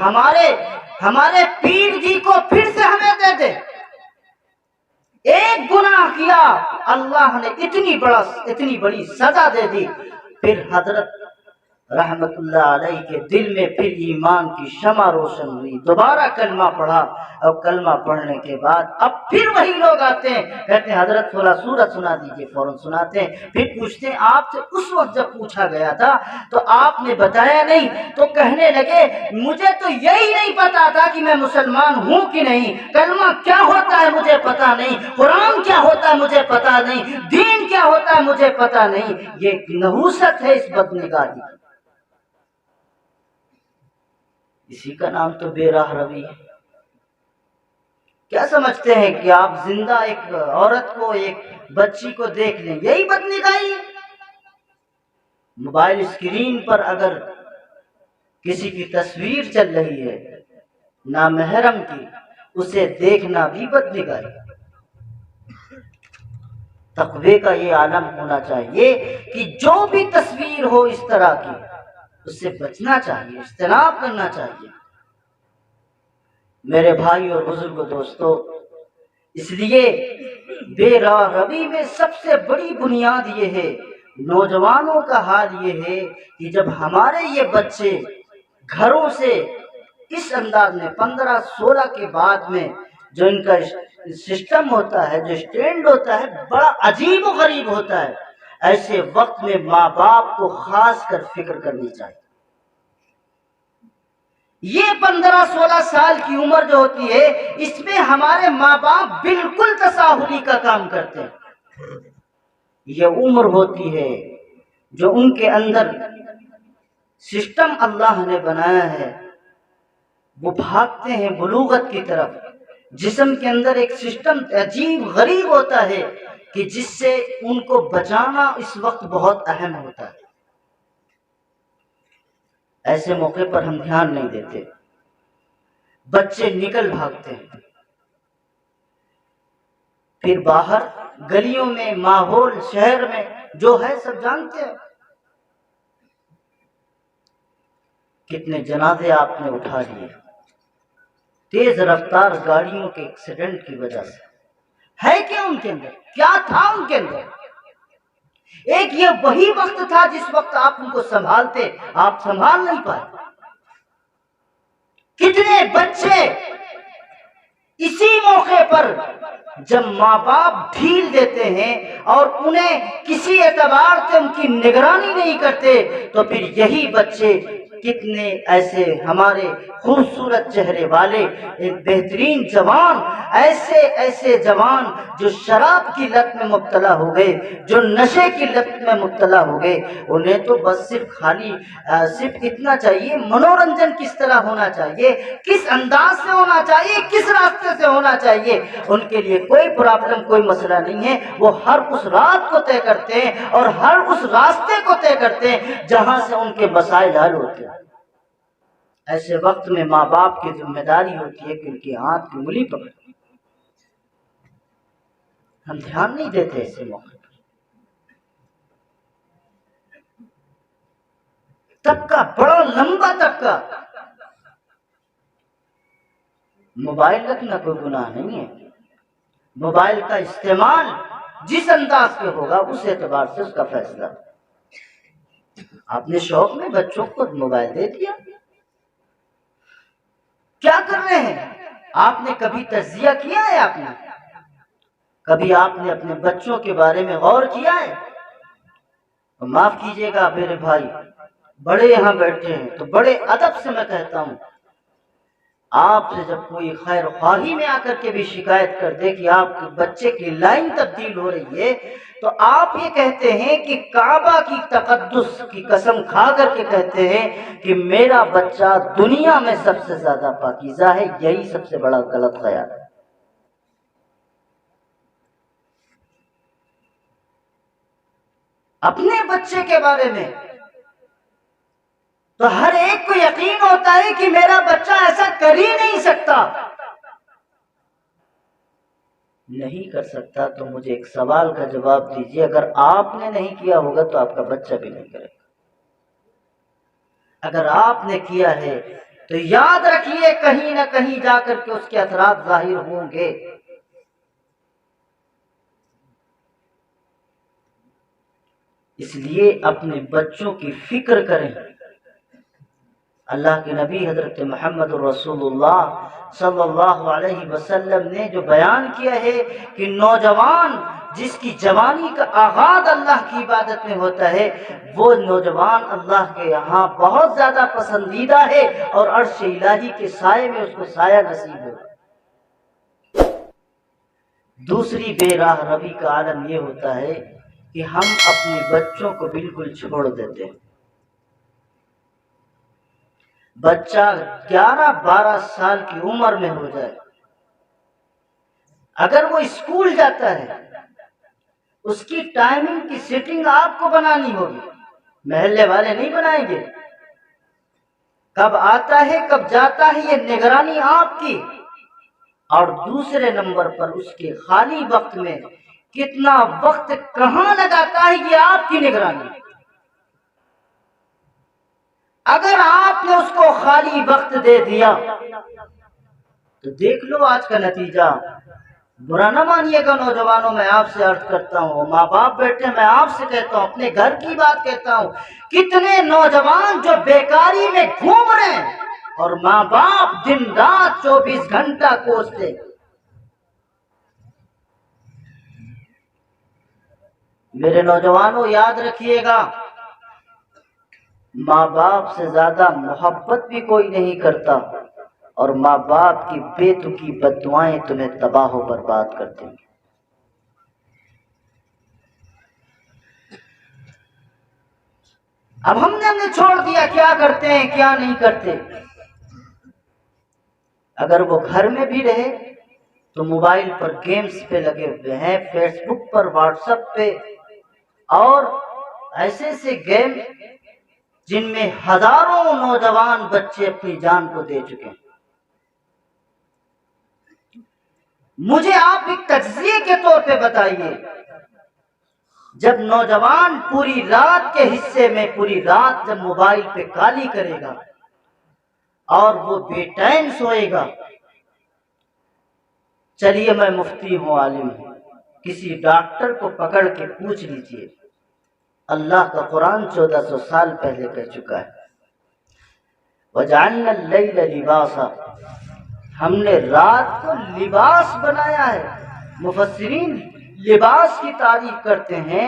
ہمارے پیر جی کو پھر سے ہمیں دے دے۔ ایک گناہ کیا، اللہ نے اتنی بڑی سزا دے دی۔ پھر حضرت رحمت اللہ علیہ کے دل میں پھر ایمان کی شمع روشن ہوئی، دوبارہ کلمہ پڑھا، اور کلمہ پڑھنے کے بعد اب پھر وہی لوگ آتے ہیں، کہتے ہیں حضرت فلاں سورت سنا دیجئے، فوراً سناتے ہیں۔ پھر پوچھتے ہیں آپ سے اس وقت جب پوچھا گیا تھا تو آپ نے بتایا نہیں، تو کہنے لگے مجھے تو یہی نہیں پتا تھا کہ میں مسلمان ہوں کہ نہیں، کلمہ کیا ہوتا ہے مجھے پتا نہیں، قرآن کیا ہوتا ہے مجھے پتا نہیں، دین کیا ہوتا ہے مجھے پتا نہیں۔ یہ نحوست ہے اس بدنگاہی، اسی کا نام تو بے راہ روی ہے۔ کیا سمجھتے ہیں کہ آپ زندہ ایک عورت کو، ایک بچی کو دیکھ لیں، یہی بدنگاہی ہے؟ موبائل اسکرین پر اگر کسی کی تصویر چل رہی ہے نامحرم کی، اسے دیکھنا بھی بدنگاہی ہے۔ تقوی کا یہ عالم ہونا چاہیے کہ جو بھی تصویر ہو اس طرح کی، اس سے بچنا چاہیے، اجتناب کرنا چاہیے۔ میرے بھائی اور بزرگ دوستو، اس لیے بے راہ روی میں سب سے بڑی بنیاد یہ ہے، نوجوانوں کا حال یہ ہے کہ جب ہمارے یہ بچے گھروں سے اس انداز میں 15-16 کے بعد میں جو ان کا سسٹم ہوتا ہے، جو اسٹینڈ ہوتا ہے، بڑا عجیب و غریب ہوتا ہے۔ ایسے وقت میں ماں باپ کو خاص کر فکر کرنی چاہیے۔ یہ 15-16 سال کی عمر جو ہوتی ہے، اس میں ہمارے ماں باپ بالکل تساہلی کا کام کرتے ہیں۔ یہ عمر ہوتی ہے جو ان کے اندر سسٹم اللہ نے بنایا ہے، وہ بھاگتے ہیں بلوغت کی طرف۔ جسم کے اندر ایک سسٹم عجیب غریب ہوتا ہے کہ جس سے ان کو بچانا اس وقت بہت اہم ہوتا ہے۔ ایسے موقع پر ہم دھیان نہیں دیتے، بچے نکل بھاگتے ہیں، پھر باہر گلیوں میں، ماحول شہر میں جو ہے سب جانتے ہیں۔ کتنے جنازے آپ نے اٹھا لیے تیز رفتار گاڑیوں کے ایکسیڈنٹ کی وجہ سے۔ ہے کیا ان کے اندر؟ کیا تھا ان کے اندر؟ ایک یہ وہی وقت تھا جس وقت آپ ان کو سنبھالتے، آپ سنبھال نہیں پائے۔ کتنے بچے اسی موقع پر جب ماں باپ ڈھیل دیتے ہیں اور انہیں کسی اعتبار سے ان کی نگرانی نہیں کرتے، تو پھر یہی بچے کتنے ایسے ہمارے خوبصورت چہرے والے ایک بہترین جوان، ایسے جوان جو شراب کی لت میں مبتلا ہو گئے، جو نشے کی لت میں مبتلا ہو گئے، انہیں تو بس صرف اتنا چاہیے، منورنجن کس طرح ہونا چاہیے، کس انداز سے ہونا چاہیے، کس راستے سے ہونا چاہیے، ان کے لیے کوئی پرابلم، کوئی مسئلہ نہیں ہے۔ وہ ہر اس رات کو طے کرتے ہیں اور ہر اس راستے کو طے کرتے ہیں جہاں سے ان کے مسائل حل ہوتے ہیں۔ ایسے وقت میں ماں باپ کی ذمہ داری ہوتی ہے کہ ان کی ہاتھ کی انگلی پکڑیں۔ ہم دھیان نہیں دیتے ایسے موقع پر۔ طبقہ بڑا لمبا طبقہ، موبائل رکھنا کوئی گناہ نہیں ہے، موبائل کا استعمال جس انداز سے ہوگا اس اعتبار سے اس کا فیصلہ۔ آپ نے شوق میں بچوں کو موبائل دے دیا، کیا کر رہے ہیں؟ آپ نے کبھی تجزیہ کیا ہے؟ کبھی آپ نے اپنے بچوں کے بارے میں غور کیا ہے؟ معاف کیجیے گا میرے بھائی، بڑے یہاں بیٹھے ہیں تو بڑے ادب سے میں کہتا ہوں، آپ سے جب کوئی خیر خواہی میں آ کر کے بھی شکایت کر دے کہ آپ کے بچے کی لائن تبدیل ہو رہی ہے، تو آپ یہ کہتے ہیں کہ کعبہ کی تقدس کی قسم کھا کر کے کہتے ہیں کہ میرا بچہ دنیا میں سب سے زیادہ پاکیزہ ہے۔ یہی سب سے بڑا غلط خیال ہے۔ اپنے بچے کے بارے میں تو ہر ایک کو یقین ہوتا ہے کہ میرا بچہ ایسا کر ہی نہیں سکتا۔ نہیں کر سکتا تو مجھے ایک سوال کا جواب دیجیے، اگر آپ نے نہیں کیا ہوگا تو آپ کا بچہ بھی نہیں کرے گا۔ اگر آپ نے کیا ہے تو یاد رکھیے کہیں نہ کہیں جا کر کے اس کے اثرات ظاہر ہوں گے۔ اس لیے اپنے بچوں کی فکر کریں۔ اللہ کے نبی حضرت محمد رسول اللہ صلی اللہ علیہ وسلم نے جو بیان کیا ہے کہ نوجوان جس کی جوانی کا آغاز اللہ کی عبادت میں ہوتا ہے، وہ نوجوان اللہ کے یہاں بہت زیادہ پسندیدہ ہے اور عرش الہی کے سائے میں اس کو سایہ نصیب ہوگا۔ دوسری بے راہ روی کا عالم یہ ہوتا ہے کہ ہم اپنے بچوں کو بالکل چھوڑ دیتے ہیں۔ بچہ 11-12 سال کی عمر میں ہو جائے، اگر وہ اسکول جاتا ہے، اس کی ٹائمنگ کی سیٹنگ آپ کو بنانی ہوگی، محلے والے نہیں بنائیں گے۔ کب آتا ہے کب جاتا ہے یہ نگرانی آپ کی، اور دوسرے نمبر پر اس کے خالی وقت میں کتنا وقت کہاں لگاتا ہے یہ آپ کی نگرانی۔ اگر آپ نے اس کو خالی وقت دے دیا تو دیکھ لو آج کا نتیجہ، برا نہ مانیے گا نوجوانوں، میں آپ سے عرض کرتا ہوں، ماں باپ بیٹھے، میں آپ سے کہتا ہوں، اپنے گھر کی بات کہتا ہوں، کتنے نوجوان جو بیکاری میں گھوم رہے ہیں اور ماں باپ دن رات 24 گھنٹہ کوستے۔ میرے نوجوانوں یاد رکھیے گا، ماں باپ سے زیادہ محبت بھی کوئی نہیں کرتا، اور ماں باپ کی بے تکی بددعائیں تمہیں تباہ و برباد کر دیں گی۔ اب ہم نے چھوڑ دیا کیا کرتے ہیں کیا نہیں کرتے۔ اگر وہ گھر میں بھی رہے تو موبائل پر گیمز پہ لگے ہوئے ہیں، فیس بک پر، واٹس ایپ پہ، اور ایسے ایسے گیم جن میں ہزاروں نوجوان بچے اپنی جان کو دے چکے ہیں۔ مجھے آپ ایک تجزیے کے طور پہ بتائیے، جب نوجوان پوری رات کے حصے میں پوری رات جب موبائل پہ کالی کرے گا اور وہ بے ٹائم سوئے گا، چلیے میں مفتی ہوں، عالم ہوں، کسی ڈاکٹر کو پکڑ کے پوچھ لیجئے، اللہ کا قرآن 1400 سال پہلے کہہ چکا ہے، وَجَعَلْنَا اللَّيْلَ لِبَاسًا، ہم نے رات کو لباس بنایا ہے۔ مفسرین لباس کی تعریف کرتے ہیں،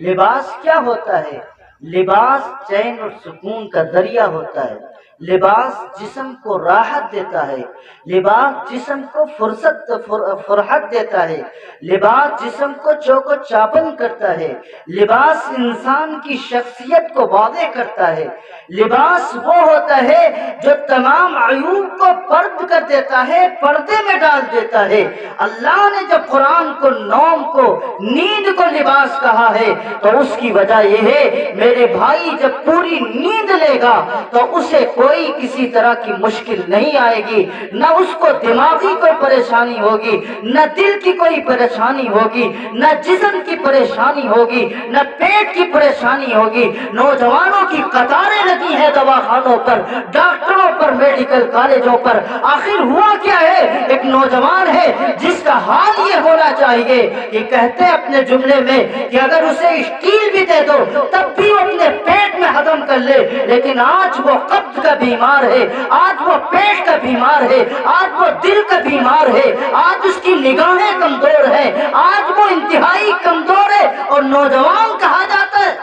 لباس کیا ہوتا ہے؟ لباس چین اور سکون کا ذریعہ ہوتا ہے، لباس جسم کو راحت دیتا ہے، لباس جسم کو فرحت دیتا ہے، لباس جسم کو چوک و چابند کرتا ہے، لباس انسان کی شخصیت کو واضح کرتا ہے، لباس وہ ہوتا ہے جو تمام عیوب کو پرد کر دیتا ہے، پردے میں ڈال دیتا ہے۔ اللہ نے جب قرآن کو، نوم کو، نیند کو لباس کہا ہے تو اس کی وجہ یہ ہے میرے بھائی، جب پوری نیند لے گا تو اسے کوئی کسی طرح کی مشکل نہیں آئے گی، نہ اس کو دماغی کوئی پریشانی ہوگی، نہ دل کی کوئی پریشانی ہوگی، نہ جسم کی پریشانی ہوگی، نہ پیٹ کی پریشانی ہوگی۔ نوجوانوں کی قطاریں لگی ہیں دواخانوں پر، ڈاکٹروں پر، میڈیکل کالجوں پر، آخر ہوا کیا ہے؟ ایک نوجوان ہے جس کا حال یہ ہونا چاہیے کہ کہتے ہیں اپنے جملے میں کہ اگر اسے اسٹیل بھی دے دو تب بھی وہ اپنے پیٹ میں ہضم کر لے، لیکن آج وہ قبض کا بیمار ہے، آج وہ پیٹ کا بیمار ہے، آج وہ دل کا بیمار ہے، آج اس کی نگاہیں کمزور ہیں، آج وہ انتہائی کمزور ہے، اور نوجوان کہا جاتا ہے۔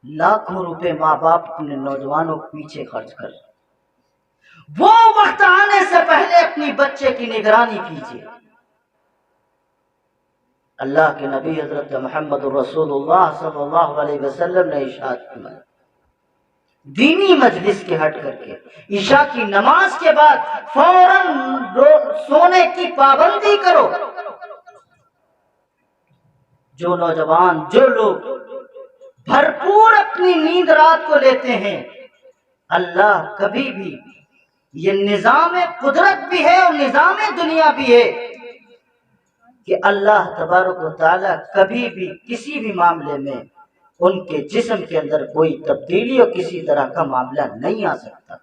لاکھوں روپے ماں باپ اپنے نوجوانوں کے پیچھے خرچ کر، وہ وقت آنے سے پہلے اپنی بچے کی نگرانی کیجیے۔ اللہ کے نبی حضرت محمد رسول اللہ صلی اللہ علیہ وسلم نے ارشاد فرمایا، دینی مجلس کے ہٹ کر کے عشاء کی نماز کے بعد فوراً سونے کی پابندی کرو۔ جو نوجوان، جو لوگ بھرپور اپنی نیند رات کو لیتے ہیں، اللہ کبھی بھی، یہ نظام قدرت بھی ہے اور نظام دنیا بھی ہے کہ اللہ تبارک و تعالیٰ کبھی بھی کسی بھی معاملے میں ان کے جسم کے اندر کوئی تبدیلی اور کسی طرح کا معاملہ نہیں آ سکتا۔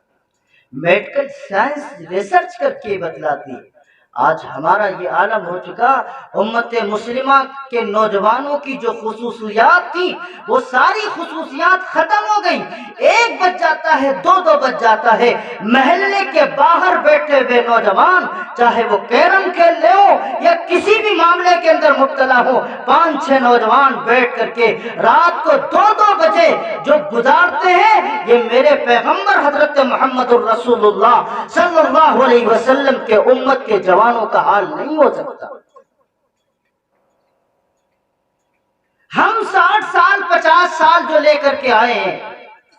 میڈیکل سائنس ریسرچ کر کے بتلاتی ہے۔ آج ہمارا یہ عالم ہو چکا، امت مسلمہ کے نوجوانوں کی جو خصوصیات تھی وہ ساری خصوصیات ختم ہو گئی۔ ایک بج جاتا ہے، دو بج جاتا ہے، محلے کے باہر بیٹھے ہوئے نوجوان، چاہے وہ کیرم کھیل رہے ہو یا کسی بھی معاملے کے اندر مبتلا ہو، 5-6 نوجوان بیٹھ کر کے رات کو 2 بجے جو گزارتے ہیں، یہ میرے پیغمبر حضرت محمد الرسول اللہ صلی اللہ علیہ وسلم کے امت کے جوانوں کا حال نہیں ہو سکتا۔ ہم 60 سال 50 سال جو لے کر کے آئے ہیں،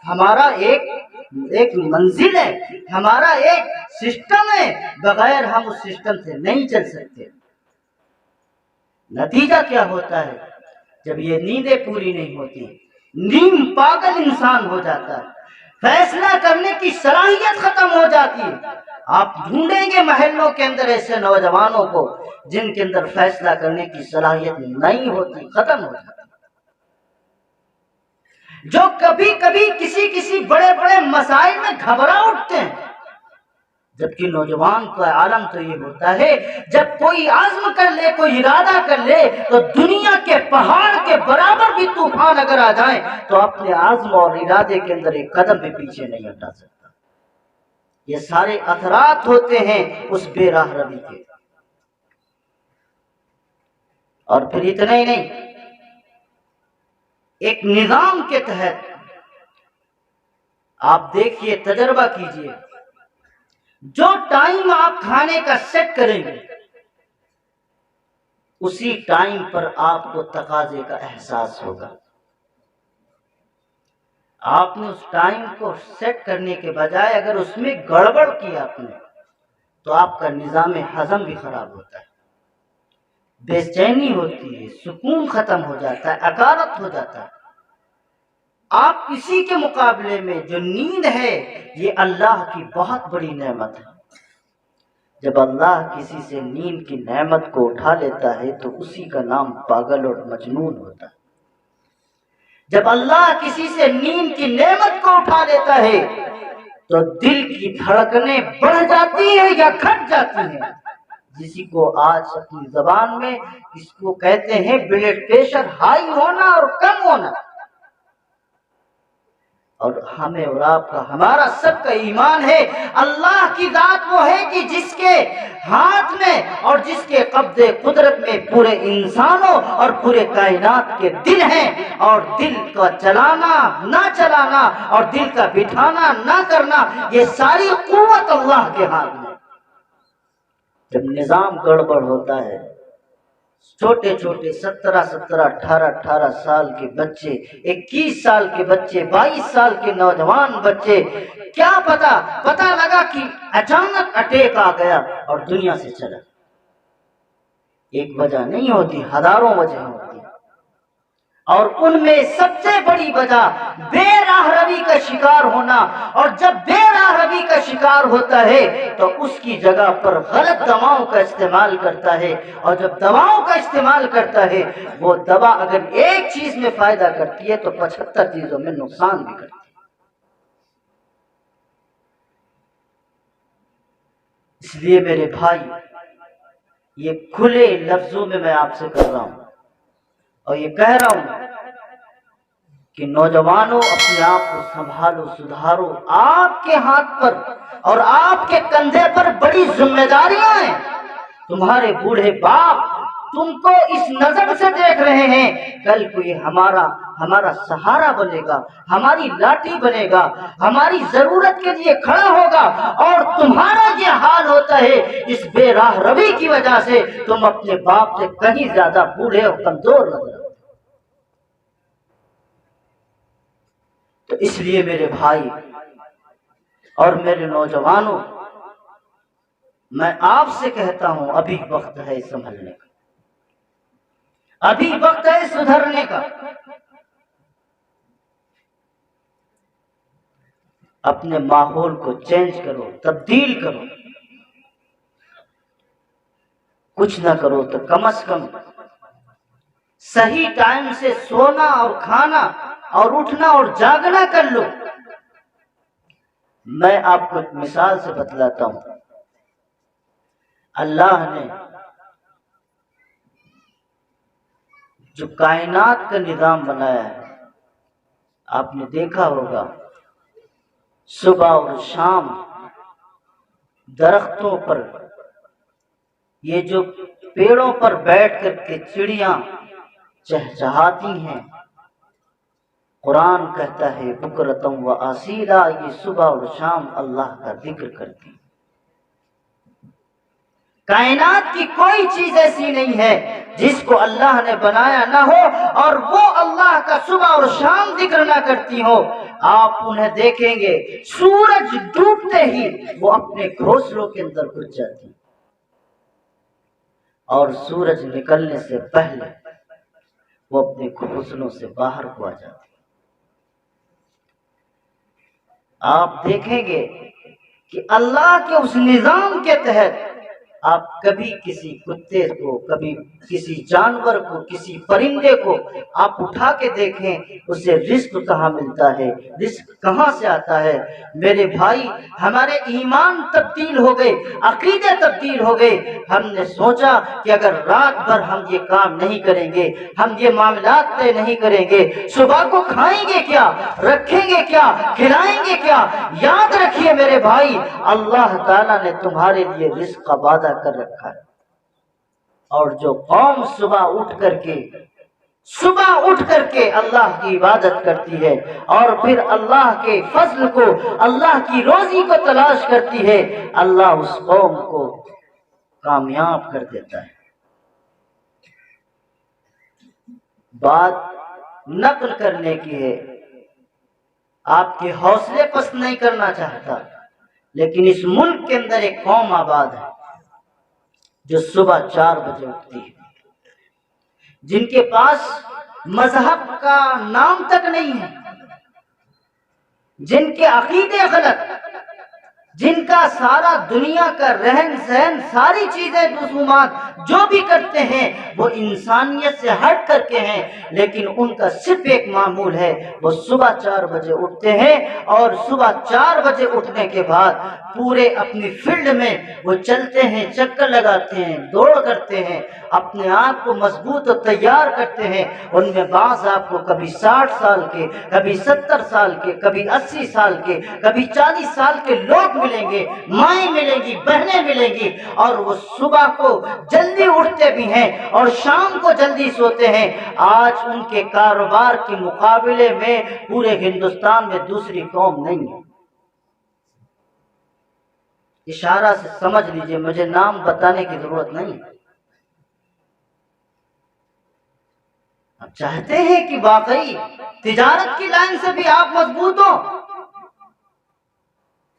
ہمارا ایک منزل ہے، ہمارا ایک سسٹم ہے، بغیر ہم اس سسٹم سے نہیں چل سکتے۔ نتیجہ کیا ہوتا ہے؟ جب یہ نیندیں پوری نہیں ہوتی، نیم پاگل انسان ہو جاتا ہے، فیصلہ کرنے کی صلاحیت ختم ہو جاتی ہے۔ آپ ڈھونڈیں گے محلوں کے اندر ایسے نوجوانوں کو جن کے اندر فیصلہ کرنے کی صلاحیت نہیں ہوتی، ختم ہو جاتی، جو کبھی کبھی کسی بڑے بڑے مسائل میں گھبرا اٹھتے ہیں، جبکہ نوجوان کا عالم تو یہ ہوتا ہے جب کوئی عزم کر لے، کوئی ارادہ کر لے، تو دنیا کے پہاڑ کے برابر بھی طوفان اگر آ جائیں تو اپنے عزم اور ارادے کے اندر ایک قدم بھی پیچھے نہیں ہٹا سکتا۔ یہ سارے اثرات ہوتے ہیں اس بے راہ روی کے۔ اور پھر اتنا ہی نہیں، ایک نظام کے تحت آپ دیکھیے، تجربہ کیجئے، جو ٹائم آپ کھانے کا سیٹ کریں گے اسی ٹائم پر آپ کو تقاضے کا احساس ہوگا۔ آپ نے اس ٹائم کو سیٹ کرنے کے بجائے اگر اس میں گڑبڑ کی آپ نے تو آپ کا نظام ہضم بھی خراب ہوتا ہے، بے چینی ہوتی ہے، سکون ختم ہو جاتا ہے، اکارت ہو جاتا ہے۔ آپ کسی کے مقابلے میں جو نیند ہے یہ اللہ کی بہت بڑی نعمت ہے۔ جب اللہ کسی سے نیند کی نعمت کو اٹھا لیتا ہے تو اسی کا نام پاگل اور مجنون ہوتا ہے۔ جب اللہ کسی سے نیند کی نعمت کو اٹھا لیتا ہے تو دل کی دھڑکنیں بڑھ جاتی ہیں یا گھٹ جاتی ہیں، جسی کو آج اپنی زبان میں اس کو کہتے ہیں بلڈ پریشر ہائی ہونا اور کم ہونا۔ اور ہمیں اور آپ کا، ہمارا سب کا ایمان ہے اللہ کی ذات وہ ہے کہ جس کے ہاتھ میں اور جس کے قبضے قدرت میں پورے انسانوں اور پورے کائنات کے دل ہیں، اور دل کا چلانا نہ چلانا اور دل کا بٹھانا نہ کرنا یہ ساری قوت اللہ کے ہاتھ میں۔ جب نظام گڑبڑ ہوتا ہے، چھوٹے چھوٹے 17 18 سال کے بچے، 21 سال کے بچے، 22 سال کے نوجوان بچے، کیا پتا لگا کہ اچانک اٹیک آ گیا اور دنیا سے چلا۔ ایک وجہ نہیں ہوتی، ہزاروں وجہ ہوتی، اور ان میں سب سے بڑی وجہ بے راہ روی کا شکار ہونا۔ اور جب بے راہ روی کا شکار ہوتا ہے تو اس کی جگہ پر غلط دواؤں کا استعمال کرتا ہے، اور جب دواؤں کا استعمال کرتا ہے وہ دوا اگر ایک چیز میں فائدہ کرتی ہے تو 75 چیزوں میں نقصان بھی کرتی ہے۔ اس لیے میرے بھائی، یہ کھلے لفظوں میں آپ سے کر رہا ہوں اور یہ کہہ رہا ہوں کہ نوجوانوں اپنے آپ کو سنبھالو، سدھارو۔ آپ کے ہاتھ پر اور آپ کے کندھے پر بڑی ذمہ داریاں ہیں۔ تمہارے بوڑھے باپ تم کو اس نظر سے دیکھ رہے ہیں، کل کوئی ہمارا سہارا بنے گا، ہماری لاٹھی بنے گا، ہماری ضرورت کے لیے کھڑا ہوگا، اور تمہارا یہ حال ہوتا ہے اس بے راہ روی کی وجہ سے تم اپنے باپ سے کہیں زیادہ بوڑھے اور کمزور نظر آتے۔ تو اس لیے میرے بھائی اور میرے نوجوانوں، میں آپ سے کہتا ہوں ابھی وقت ہے سنبھلنے کا، ابھی وقت ہے سدھرنے کا۔ اپنے ماحول کو چینج کرو، تبدیل کرو۔ کچھ نہ کرو تو کم از کم صحیح ٹائم سے سونا اور کھانا اور اٹھنا اور جاگنا کر لو۔ میں آپ کو ایک مثال سے بتلاتا ہوں۔ اللہ نے جو کائنات کا نظام بنایا ہے، آپ نے دیکھا ہوگا صبح اور شام درختوں پر، یہ جو پیڑوں پر بیٹھ کر کے چڑیاں چہچہاتی ہیں، قرآن کہتا ہے بکرتم و اصیلا، یہ صبح اور شام اللہ کا ذکر کرتی ہیں۔ کائنات کی کوئی چیز ایسی نہیں ہے جس کو اللہ نے بنایا نہ ہو اور وہ اللہ کا صبح اور شام ذکر نہ کرتی ہو۔ آپ انہیں دیکھیں گے سورج ڈوبتے ہی وہ اپنے گھونسلوں کے اندر گھس جاتی ہیں، اور سورج نکلنے سے پہلے وہ اپنے گھونسلوں سے باہر کو آ جاتی ہیں۔ آپ دیکھیں گے کہ اللہ کے اس نظام کے تحت آپ کبھی کسی کتے کو، کبھی کسی جانور کو، کسی پرندے کو آپ اٹھا کے دیکھیں اسے رزق کہاں ملتا ہے، رزق کہاں سے آتا ہے؟ میرے بھائی، ہمارے ایمان تبدیل ہو گئے، عقیدے تبدیل ہو گئے۔ ہم نے سوچا کہ اگر رات بھر ہم یہ کام نہیں کریں گے، ہم یہ معاملات طے نہیں کریں گے، صبح کو کھائیں گے کیا، رکھیں گے کیا، کھلائیں گے کیا؟ یاد رکھیے میرے بھائی، اللہ تعالیٰ نے تمہارے لیے رزق کا وعدہ کر رکھا ہے۔ اور جو قوم صبح اٹھ کر کے اللہ کی عبادت کرتی ہے اور پھر اللہ کے فضل کو، اللہ کی روزی کو تلاش کرتی ہے، اللہ اس قوم کو کامیاب کر دیتا ہے۔ بات نقل کرنے کی ہے، آپ کے حوصلے پست نہیں کرنا چاہتا، لیکن اس ملک کے اندر ایک قوم آباد ہے جو صبح 4 بجے اٹھتی ہے، جن کے پاس مذہب کا نام تک نہیں ہے، جن کے عقیدے غلط، جن کا سارا دنیا کا رہن سہن، ساری چیزیں، رسومات جو بھی کرتے ہیں وہ انسانیت سے ہٹ کر کے ہیں، لیکن ان کا صرف ایک معمول ہے، وہ صبح 4 بجے اٹھتے ہیں اور صبح 4 بجے اٹھنے کے بعد پورے اپنی فیلڈ میں وہ چلتے ہیں، چکر لگاتے ہیں، دوڑ کرتے ہیں، اپنے آپ کو مضبوط و تیار کرتے ہیں۔ ان میں بعض آپ کو کبھی 60 سال کے، کبھی 70 سال کے، کبھی 80 سال کے، کبھی 40 سال کے لوگ ملیں گے، مائیں ملیں گی، بہنیں ملیں گی، اور وہ صبح کو جلدی اٹھتے بھی ہیں اور شام کو جلدی سوتے ہیں۔ آج ان کے کاروبار کے مقابلے میں پورے ہندوستان میں دوسری قوم نہیں ہے۔ اشارہ سے سمجھ لیجئے، مجھے نام بتانے کی ضرورت نہیں۔ اب چاہتے ہیں کہ واقعی تجارت کی لائن سے بھی آپ مضبوط ہو،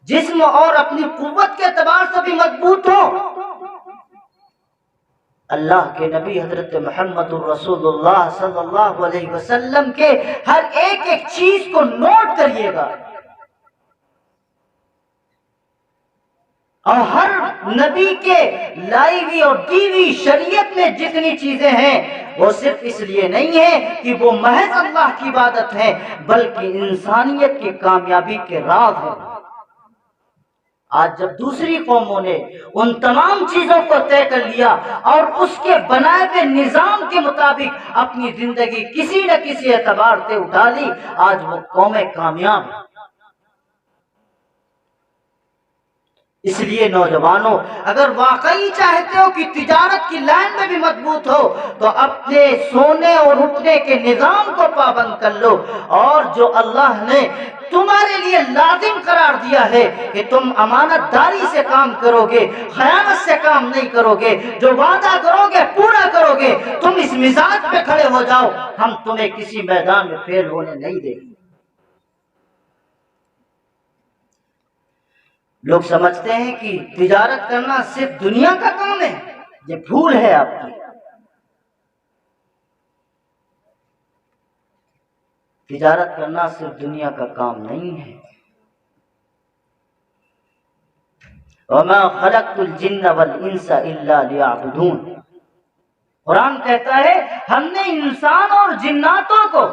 جسم اور اپنی قوت کے اعتبار سے بھی مضبوط ہو، اللہ کے نبی حضرت محمد الرسول اللہ صلی اللہ علیہ وسلم کے ہر ایک چیز کو نوٹ کریے گا، اور ہر نبی کے لائی ہوئی اور دی ہوئی شریعت میں جتنی چیزیں ہیں وہ صرف اس لیے نہیں ہے کہ وہ محض اللہ کی عبادت ہے، بلکہ انسانیت کی کامیابی کے راز ہیں۔ آج جب دوسری قوموں نے ان تمام چیزوں کو طے کر لیا اور اس کے بنائے ہوئے نظام کے مطابق اپنی زندگی کسی نہ کسی اعتبار سے اٹھا لی، آج وہ قومیں کامیاب ہیں۔ اس لیے نوجوانوں، اگر واقعی چاہتے ہو کہ تجارت کی لائن میں بھی مضبوط ہو تو اپنے سونے اور اٹھنے کے نظام کو پابند کر لو، اور جو اللہ نے تمہارے لیے لازم قرار دیا ہے کہ تم امانت داری سے کام کرو گے، خیانت سے کام نہیں کرو گے، جو وعدہ کرو گے پورا کرو گے، تم اس مزاج پہ کھڑے ہو جاؤ، ہم تمہیں کسی میدان میں فیل ہونے نہیں دیں گے۔ لوگ سمجھتے ہیں کہ تجارت کرنا صرف دنیا کا کام ہے، یہ بھول ہے آپ کی۔ تجارت کرنا صرف دنیا کا کام نہیں ہے۔ وَمَا خَلَقْتُ الْجِنَّ وَالْإِنسَ إِلَّا لِيَعْبُدُونَ، قرآن کہتا ہے ہم نے انسان اور جناتوں کو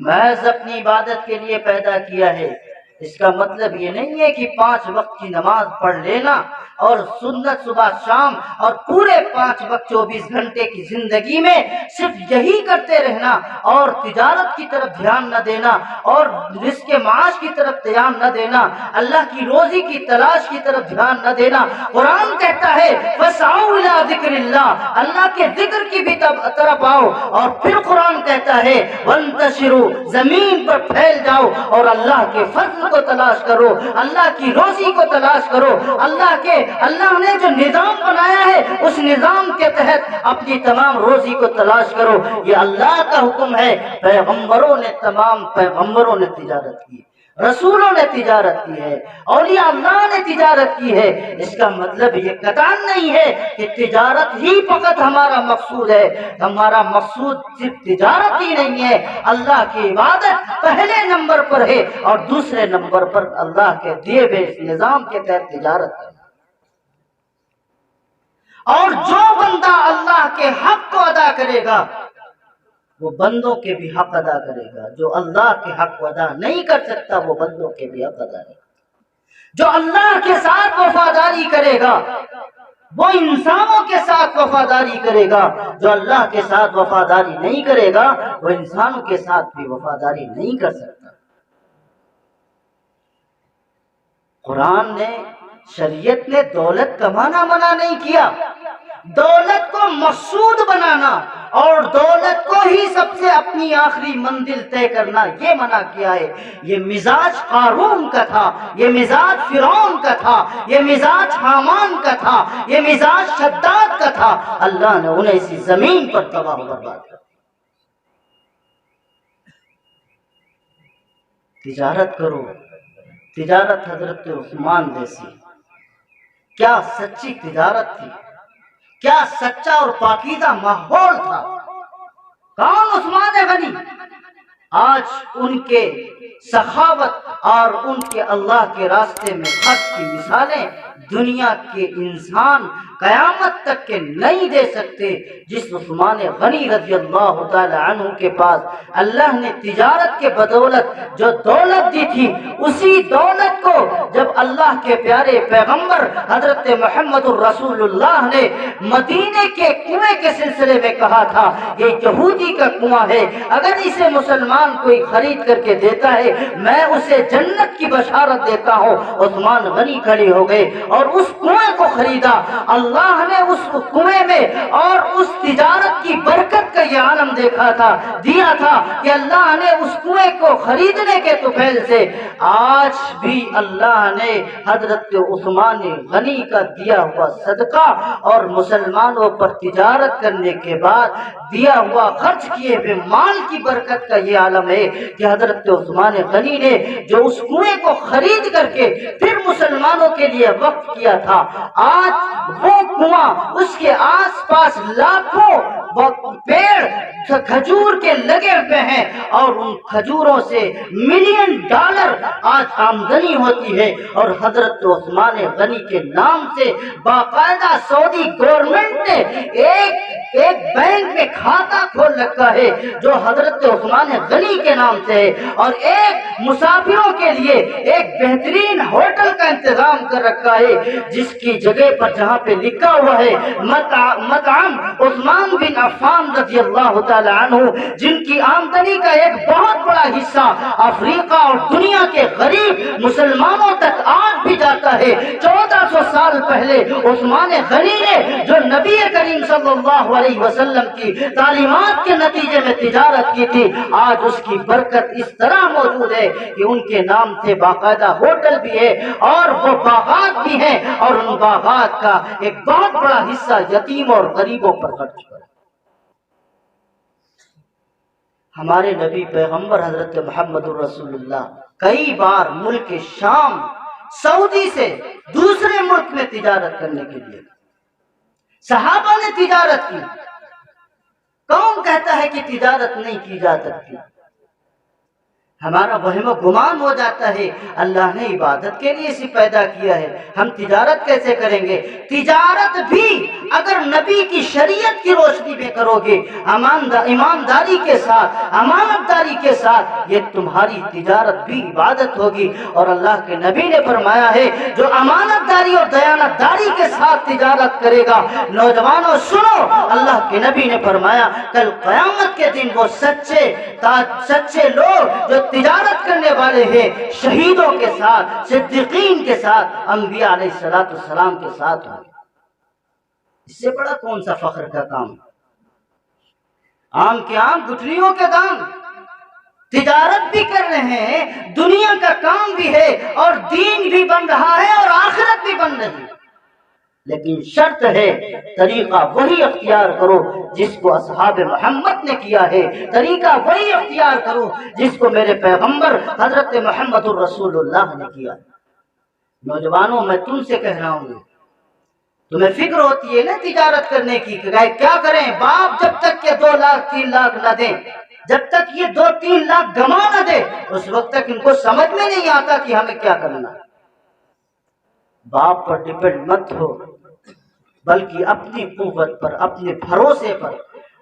محض اپنی عبادت کے لیے پیدا کیا ہے۔ اس کا مطلب یہ نہیں ہے کہ 5 وقت کی نماز پڑھ لینا اور سنت صبح شام اور پورے 5 وقت 24 گھنٹے کی زندگی میں صرف یہی کرتے رہنا اور تجارت کی طرف دھیان نہ دینا اور رزق معاش کی طرف دھیان نہ دینا، اللہ کی روزی کی تلاش کی طرف دھیان نہ دینا۔ قرآن کہتا ہے فَاسْعَوْا إِلَىٰ ذِكْرِ اللَّهِ، اللہ کے ذکر کی بھی طرف آؤ، اور پھر قرآن کہتا ہے وَانْتَشِرُوا، زمین پر پھیل جاؤ اور اللہ کے فضل کو تلاش کرو، اللہ کی روزی کو تلاش کرو، اللہ نے جو نظام بنایا ہے اس نظام کے تحت اپنی تمام روزی کو تلاش کرو۔ یہ اللہ کا حکم ہے۔ تمام پیغمبروں نے تجارت کی، رسولوں نے تجارت کی ہے، اولیاء اللہ نے تجارت کی ہے۔ اس کا مطلب یہ قطعاً نہیں ہے کہ تجارت ہی فقط ہمارا مقصود ہے۔ ہمارا مقصود صرف تجارت ہی نہیں ہے، اللہ کی عبادت پہلے نمبر پر ہے اور دوسرے نمبر پر اللہ کے دیے ہوئے نظام کے تحت تجارت ہے۔ اور جو بندہ اللہ کے حق کو ادا کرے گا وہ بندوں کے بھی حق ادا کرے گا، جو اللہ کے حق کو ادا نہیں کر سکتا وہ بندوں کے بھی حق ادا نہیں۔ جو اللہ کے ساتھ وفاداری کرے گا وہ انسانوں کے ساتھ وفاداری کرے گا، جو اللہ کے ساتھ وفاداری نہیں کرے گا وہ انسانوں کے ساتھ بھی وفاداری نہیں کر سکتا۔ قرآن نے، شریعت نے دولت کمانا منع نہیں کیا، دولت کو مقصود بنانا اور دولت کو ہی سب سے اپنی آخری منزل طے کرنا یہ منع کیا ہے۔ یہ مزاج قارون کا تھا، یہ مزاج فرعون کا تھا، یہ مزاج حامان کا تھا، یہ مزاج شداد کا تھا، اللہ نے انہیں اسی زمین پر تباہ و برباد کر دیا۔ تجارت کرو، تجارت حضرت عثمان جیسی، کیا سچی تجارت تھی، کیا سچا اور پاکیزہ ماحول تھا۔ کون عثمان غنی؟ آج ان کے سخاوت اور ان کے اللہ کے راستے میں خرچ کی مثالیں دنیا کے انسان قیامت تک کے نہیں دے سکتے۔ جس عثمان غنی رضی اللہ تعالی عنہ کے پاس اللہ نے تجارت کے بدولت جو دولت دی تھی، اسی دولت کو جب اللہ کے پیارے پیغمبر حضرت محمد الرسول اللہ نے مدینے کے کنویں کے سلسلے میں کہا تھا، یہ یہودی کا کنواں ہے، اگر اسے مسلمان کوئی خرید کر کے دیتا ہے میں اسے جنت کی بشارت دیتا ہوں، عثمان غنی کھڑے ہو گئے اور اس کنویں کو خریدا۔ اللہ نے اس کنویں میں اور اس تجارت کی برکت کا یہ عالم دیکھا تھا، دیا تھا کہ اللہ نے اس کنویں کو خریدنے کے طفیل سے آج بھی اللہ نے حضرت عثمان غنی کا دیا ہوا صدقہ اور مسلمانوں پر تجارت کرنے کے بعد دیا ہوا خرچ کیے ہوئے مال کی برکت کا یہ عالم ہے کہ حضرت عثمان غنی نے جو اس کنویں کو خرید کر کے پھر مسلمانوں کے لیے وقف کیا تھا، آج وہ کنواں، اس کے آس پاس لاکھوں پیڑ کھجور کے لگے ہوئے ہیں اور ان کھجوروں سے ملین ڈالر آج آمدنی ہوتی ہے، اور حضرت عثمان غنی کے نام سے باقاعدہ سعودی گورنمنٹ نے ایک بینک میں کھاتا کھول رکھا ہے جو حضرت عثمان غنی کے نام سے ہے، اور ایک مسافروں کے لیے ایک بہترین ہوٹل کا انتظام کر رکھا ہے جس کی جگہ پر جہاں پہ لکھا ہوا ہے مطعم عثمان بن عفان رضی اللہ تعالی عنہ، جن کی آمدنی کا ایک بہت بڑا حصہ افریقہ اور دنیا کے غریب مسلمانوں تک آج بھی جاتا ہے۔ 1400 سال پہلے عثمان غنی نے جو نبی کریم صلی اللہ علیہ وسلم کی تعلیمات کے نتیجے میں تجارت کی تھی، آج اس کی برکت اس طرح موجود ہے کہ ان کے نام سے باقاعدہ ہوٹل بھی ہے اور وہ باغات بھی ہیں، اور ان باغات کا ایک بہت بڑا حصہ یتیم اور غریبوں پر خرچ کرے۔ ہمارے نبی پیغمبر حضرت محمد الرسول اللہ کئی بار ملک شام، سعودی سے دوسرے ملک میں تجارت کرنے کے لیے، صحابہ نے تجارت کی۔ کون کہتا ہے کہ تجارت نہیں کی جا سکتی؟ ہمارا وہم و گمان ہو جاتا ہے اللہ نے عبادت کے لیے اسے پیدا کیا ہے، ہم تجارت کیسے کریں گے؟ تجارت بھی اگر نبی کی شریعت کی روشنی میں کرو گے، ایمانداری کے ساتھ، امانت داری کے ساتھ، یہ تمہاری تجارت بھی عبادت ہوگی۔ اور اللہ کے نبی نے فرمایا ہے جو امانت داری اور دیانت داری کے ساتھ تجارت کرے گا، نوجوانوں سنو، اللہ کے نبی نے فرمایا کل قیامت کے دن وہ سچے لوگ جو تجارت کرنے والے ہیں شہیدوں کے ساتھ، صدیقین کے ساتھ، انبیاء علیہ السلام کے ساتھ ہوں گے۔ اس سے بڑا کون سا فخر کا کام؟ آم کے آم گٹھلیوں کے دام، تجارت بھی کر رہے ہیں، دنیا کا کام بھی ہے اور دین بھی بن رہا ہے اور آخرت بھی بن رہی ہے، لیکن شرط ہے طریقہ وہی اختیار کرو جس کو اصحاب محمد نے کیا ہے، طریقہ وہی اختیار کرو جس کو میرے پیغمبر حضرت محمد الرسول اللہ نے کیا۔ نوجوانوں میں تم سے کہہ رہا ہوں، تمہیں فکر ہوتی ہے نا تجارت کرنے کی کہ کیا کریں؟ باپ جب تک کہ 2 لاکھ 3 لاکھ نہ دیں، جب تک یہ 2-3 لاکھ گما نہ دے، اس وقت تک ان کو سمجھ میں نہیں آتا کہ ہمیں کیا کرنا ہے۔ باپ پر ڈپینڈ مت ہو، بلکہ اپنی قوت پر، اپنے بھروسے پر،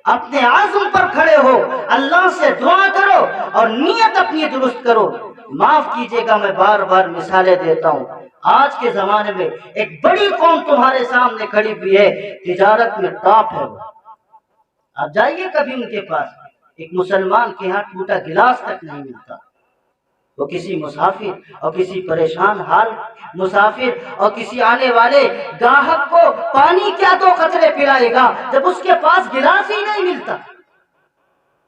اپنے عزم پر کھڑے ہو، اللہ سے دعا کرو اور نیت اپنی درست کرو۔ معاف کیجیے گا، میں بار بار مثالیں دیتا ہوں۔ آج کے زمانے میں ایک بڑی قوم تمہارے سامنے کھڑی ہوئی ہے، تجارت میں ٹاپ ہے وہ۔ آپ جائیے کبھی ان کے پاس، ایک مسلمان کے ہاں ٹوٹا گلاس تک نہیں ملتا۔ وہ کسی مسافر اور کسی پریشان حال مسافر اور کسی آنے والے گاہک کو پانی کیا 2 قطرے پلائے گا جب اس کے پاس گلاس ہی نہیں ملتا۔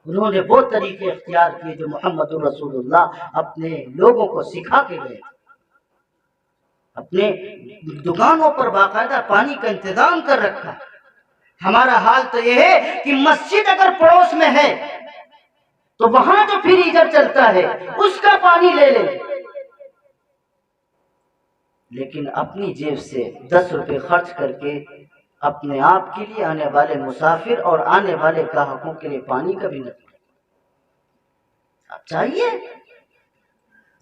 انہوں نے وہ طریقے اختیار کیے جو محمد رسول اللہ اپنے لوگوں کو سکھا کے گئے۔ اپنے دکانوں پر باقاعدہ پانی کا انتظام کر رکھا۔ ہمارا حال تو یہ ہے کہ مسجد اگر پڑوس میں ہے تو وہاں جو فریزر چلتا ہے اس کا پانی لے لیں، لیکن اپنی جیب سے 10 روپے خرچ کر کے اپنے آپ کے لیے، آنے والے مسافر اور آنے والے گاہکوں کے لیے پانی کا بھی نہیں۔ آپ چاہیے،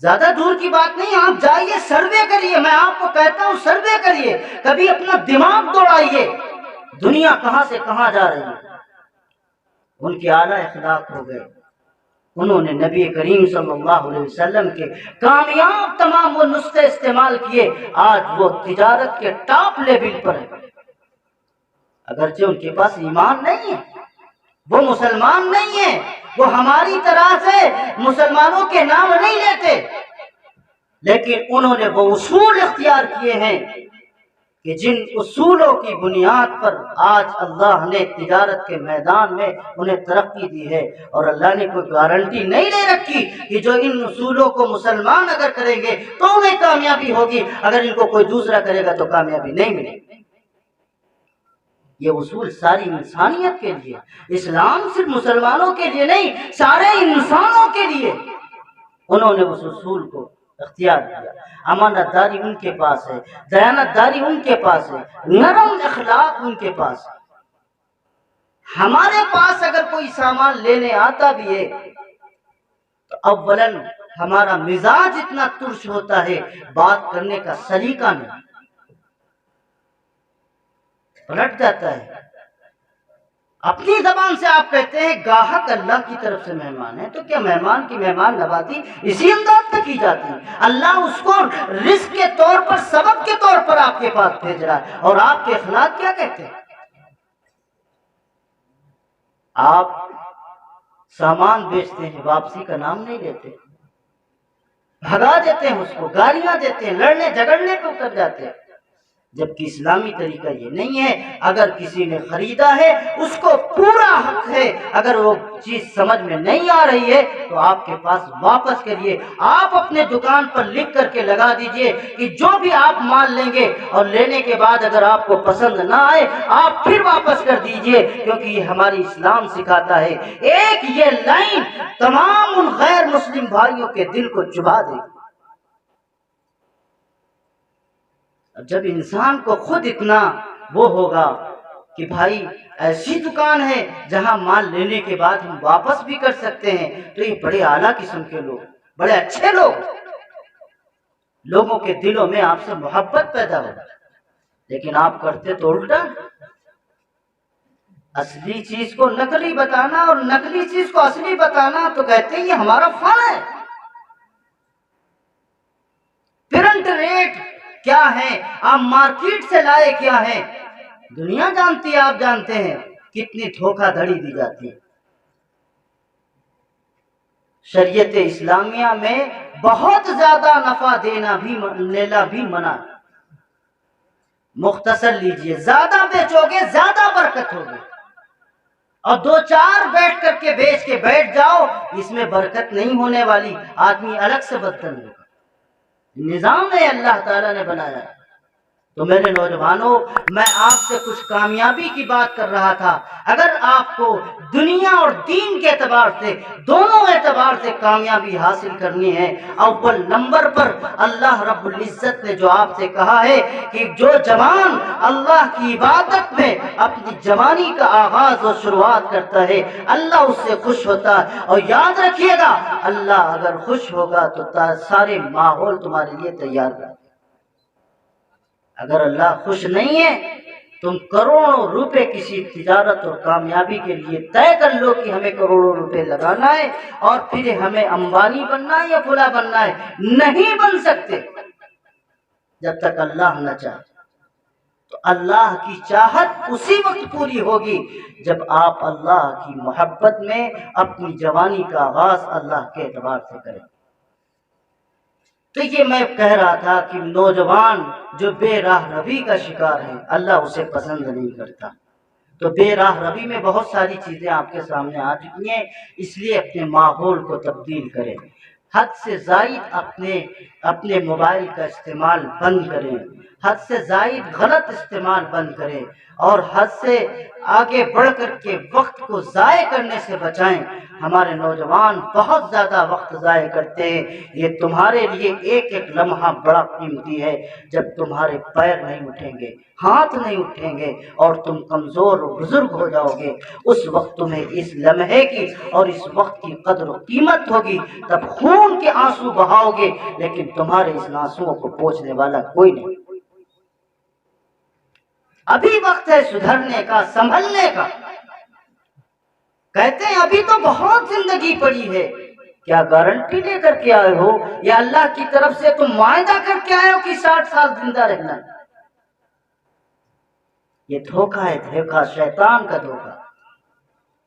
زیادہ دور کی بات نہیں، آپ جائیے سروے کریے، میں آپ کو کہتا ہوں سروے کریے، کبھی اپنا دماغ دوڑائیے، دنیا کہاں سے کہاں جا رہی ہے۔ ان کے اعلیٰ اخلاق ہو گئے، انہوں نے نبی کریم صلی اللہ علیہ وسلم کے کامیاب تمام وہ نسخے استعمال کیے، آج وہ تجارت کے ٹاپ لیول پر ہے۔ اگرچہ ان کے پاس ایمان نہیں ہے، وہ مسلمان نہیں ہے، وہ ہماری طرح سے مسلمانوں کے نام نہیں لیتے، لیکن انہوں نے وہ اصول اختیار کیے ہیں کہ جن اصولوں کی بنیاد پر آج اللہ نے تجارت کے میدان میں انہیں ترقی دی ہے، اور اللہ نے کوئی گارنٹی نہیں لے رکھی کہ جو ان اصولوں کو مسلمان اگر کریں گے تو انہیں کامیابی ہوگی، اگر ان کو کوئی دوسرا کرے گا تو کامیابی نہیں ملے گی۔ یہ اصول ساری انسانیت کے لیے، اسلام صرف مسلمانوں کے لیے نہیں، سارے انسانوں کے لیے انہوں نے اس اصول کو اختیار کیا۔ امانت داری ان کے پاس ہے، دیانت داری ان کے پاس ہے، نرم اخلاق ان کے پاس ہے۔ ہمارے پاس اگر کوئی سامان لینے آتا بھی ہے تو اولاً ہمارا مزاج اتنا ترش ہوتا ہے، بات کرنے کا سلیقہ نہیں، پلٹ جاتا ہے۔ اپنی زبان سے آپ کہتے ہیں گاہک اللہ کی طرف سے مہمان ہے، تو کیا مہمان کی مہمان نوازی اسی انداز میں کی جاتی ہے؟ اللہ اس کو رزق کے طور پر، سبب کے طور پر آپ کے پاس بھیج رہا ہے، اور آپ کے اخلاق کیا کہتے ہیں؟ آپ سامان بیچتے ہیں، واپسی کا نام نہیں لیتے، بھگا دیتے ہیں اس کو، گالیاں دیتے ہیں، لڑنے جھگڑنے پہ اتر جاتے ہیں، جبکہ اسلامی طریقہ یہ نہیں ہے۔ اگر کسی نے خریدا ہے اس کو پورا حق ہے، اگر وہ چیز سمجھ میں نہیں آ رہی ہے تو آپ کے پاس واپس کریے۔ آپ اپنے دکان پر لکھ کر کے لگا دیجئے کہ جو بھی آپ مال لیں گے اور لینے کے بعد اگر آپ کو پسند نہ آئے آپ پھر واپس کر دیجئے، کیونکہ یہ ہماری اسلام سکھاتا ہے۔ ایک یہ لائن تمام ان غیر مسلم بھائیوں کے دل کو چبھا دے گی۔ جب انسان کو خود اتنا وہ ہوگا کہ بھائی ایسی دکان ہے جہاں مال لینے کے بعد ہم واپس بھی کر سکتے ہیں، تو یہ بڑے اعلیٰ قسم کے لوگ، بڑے اچھے لوگ، لوگوں کے دلوں میں آپ سے محبت پیدا ہو۔ لیکن آپ کرتے تو الٹا، اصلی چیز کو نقلی بتانا اور نقلی چیز کو اصلی بتانا، تو کہتے ہیں یہ ہمارا فن ہے۔ پرنٹ ریٹ کیا ہے، آپ مارکیٹ سے لائے کیا ہے، دنیا جانتی ہے، آپ جانتے ہیں کتنی دھوکہ دھڑی دی جاتی ہے۔ شریعت اسلامیہ میں بہت زیادہ نفع لینا بھی منع ہے۔ مختصر لیجئے، زیادہ بیچو گے زیادہ برکت ہوگی، اور 2-4 بیٹھ کر کے بیچ کے بیٹھ جاؤ، اس میں برکت نہیں ہونے والی، آدمی الگ سے بدتر ہوگا۔ نظام ہے اللہ تعالیٰ نے بنایا ہے۔ تو میرے نوجوانوں، میں آپ سے کچھ کامیابی کی بات کر رہا تھا۔ اگر آپ کو دنیا اور دین کے اعتبار سے، دونوں اعتبار سے کامیابی حاصل کرنی ہے، اول نمبر پر اللہ رب العزت نے جو آپ سے کہا ہے کہ جو جوان اللہ کی عبادت میں اپنی جوانی کا آغاز و شروعات کرتا ہے اللہ اس سے خوش ہوتا ہے۔ اور یاد رکھیے گا، اللہ اگر خوش ہوگا تو سارے ماحول تمہارے لیے تیار ہے۔ اگر اللہ خوش نہیں ہے تم کروڑوں روپے کسی تجارت اور کامیابی کے لیے طے کر لو کہ ہمیں کروڑوں روپے لگانا ہے اور پھر ہمیں امبانی بننا ہے یا فلاں بننا ہے، نہیں بن سکتے جب تک اللہ نہ چاہے۔ تو اللہ کی چاہت اسی وقت پوری ہوگی جب آپ اللہ کی محبت میں اپنی جوانی کا آغاز اللہ کے اعتبار سے کریں۔ تو یہ میں کہہ رہا تھا کہ نوجوان جو بے راہ روی کا شکار ہے اللہ اسے پسند نہیں کرتا۔ تو بے راہ روی میں بہت ساری چیزیں آپ کے سامنے آ چکی ہیں، اس لیے اپنے ماحول کو تبدیل کریں، حد سے زائد اپنے موبائل کا استعمال بند کریں، حد سے زائد غلط استعمال بند کریں اور حد سے آگے بڑھ کر کے وقت کو ضائع کرنے سے بچائیں۔ ہمارے نوجوان بہت زیادہ وقت ضائع کرتے ہیں، یہ تمہارے لیے ایک ایک لمحہ بڑا قیمتی ہے۔ جب تمہارے پیر نہیں اٹھیں گے، ہاتھ نہیں اٹھیں گے اور تم کمزور و بزرگ ہو جاؤ گے، اس وقت تمہیں اس لمحے کی اور اس وقت کی قدر و قیمت ہوگی، تب خون کے آنسو بہاؤ گے، لیکن تمہارے اس آنسوؤں کو پوچھنے والا کوئی نہیں۔ ابھی وقت ہے سدھرنے کا، سنبھلنے کا۔ کہتے ہیں ابھی تو بہت زندگی پڑی ہے، کیا گارنٹی لے کر کے آئے ہو یا اللہ کی طرف سے تم معاہدہ کر کے آئے ہو کہ 60 سال زندہ رہنا؟ یہ دھوکہ ہے، دھوکہ شیطان کا دھوکہ،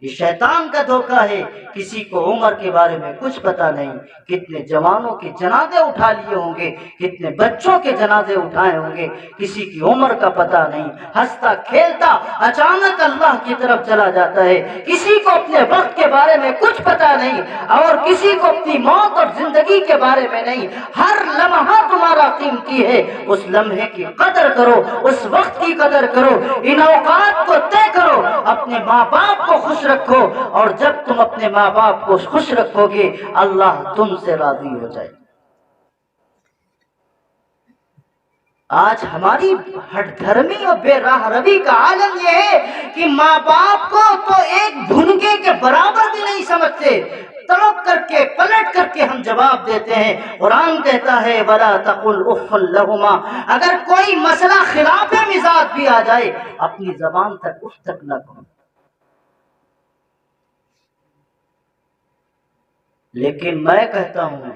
یہ شیطان کا دھوکہ ہے۔ کسی کو عمر کے بارے میں کچھ پتا نہیں، کتنے جوانوں کے جنازے اٹھا لیے ہوں گے، کتنے بچوں کے جنازے اٹھائے ہوں گے، کسی کی عمر کا پتا نہیں، ہنستا کھیلتا اچانک اللہ کی طرف چلا جاتا ہے۔ کسی کو اپنے وقت کے بارے میں کچھ پتا نہیں اور کسی کو اپنی موت اور زندگی کے بارے میں نہیں۔ ہر لمحہ تمہارا قیمتی ہے، اس لمحے کی قدر کرو، اس وقت کی قدر کرو، ان اوقات کو طے کرو، اپنے ماں باپ کو خوش رکھو، اور جب تم اپنے ماں باپ کو خوش رکھو گے اللہ تم سے راضی ہو جائے۔ آج ہماری ہٹ دھرمی اور بے راہ روی کا عالم یہ ہے کہ ماں باپ کو تو ایک بھنکے کے برابر بھی نہیں سمجھتے، تڑپ کر کے پلٹ کر کے ہم جواب دیتے ہیں۔ قرآن کہتا ہے وَلَا تَقُلْ أُفٍّ لَهُمَا، اگر کوئی مسئلہ خلاف مزاج بھی آ جائے اپنی زبان تک اف تک نہ کہو۔ لیکن میں کہتا ہوں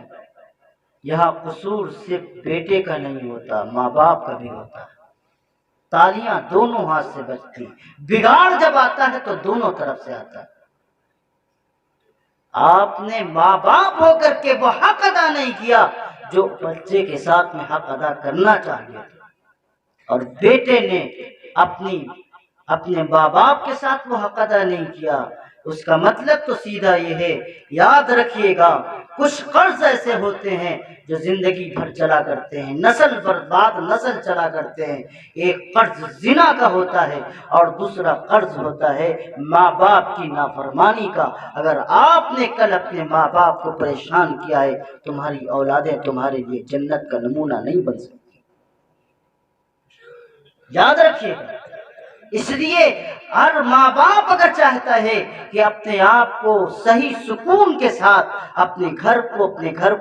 یہاں قصور صرف بیٹے کا نہیں ہوتا، ماں باپ کا بھی ہوتا ہے۔ تالیاں دونوں ہاتھ سے بجتی، بگاڑ جب آتا ہے تو دونوں طرف سے آتا ہے۔ آپ نے ماں باپ ہو کر کے وہ حق ادا نہیں کیا جو بچے کے ساتھ میں حق ادا کرنا چاہیے، اور بیٹے نے اپنے ماں باپ کے ساتھ وہ حق ادا نہیں کیا۔ اس کا مطلب تو سیدھا یہ ہے، یاد رکھیے گا کچھ قرض ایسے ہوتے ہیں جو زندگی بھر چلا کرتے ہیں، نسل پر بعد نسل چلا کرتے ہیں۔ ایک قرض زنا کا ہوتا ہے اور دوسرا قرض ہوتا ہے ماں باپ کی نافرمانی کا۔ اگر آپ نے کل اپنے ماں باپ کو پریشان کیا ہے تمہاری اولادیں تمہارے لیے جنت کا نمونہ نہیں بن سکتی، یاد رکھیے گا۔ اس لیے ہر ماں باپ اگر چاہتا ہے کہ اپنے آپ کو صحیح سکون کے ساتھ اپنے گھر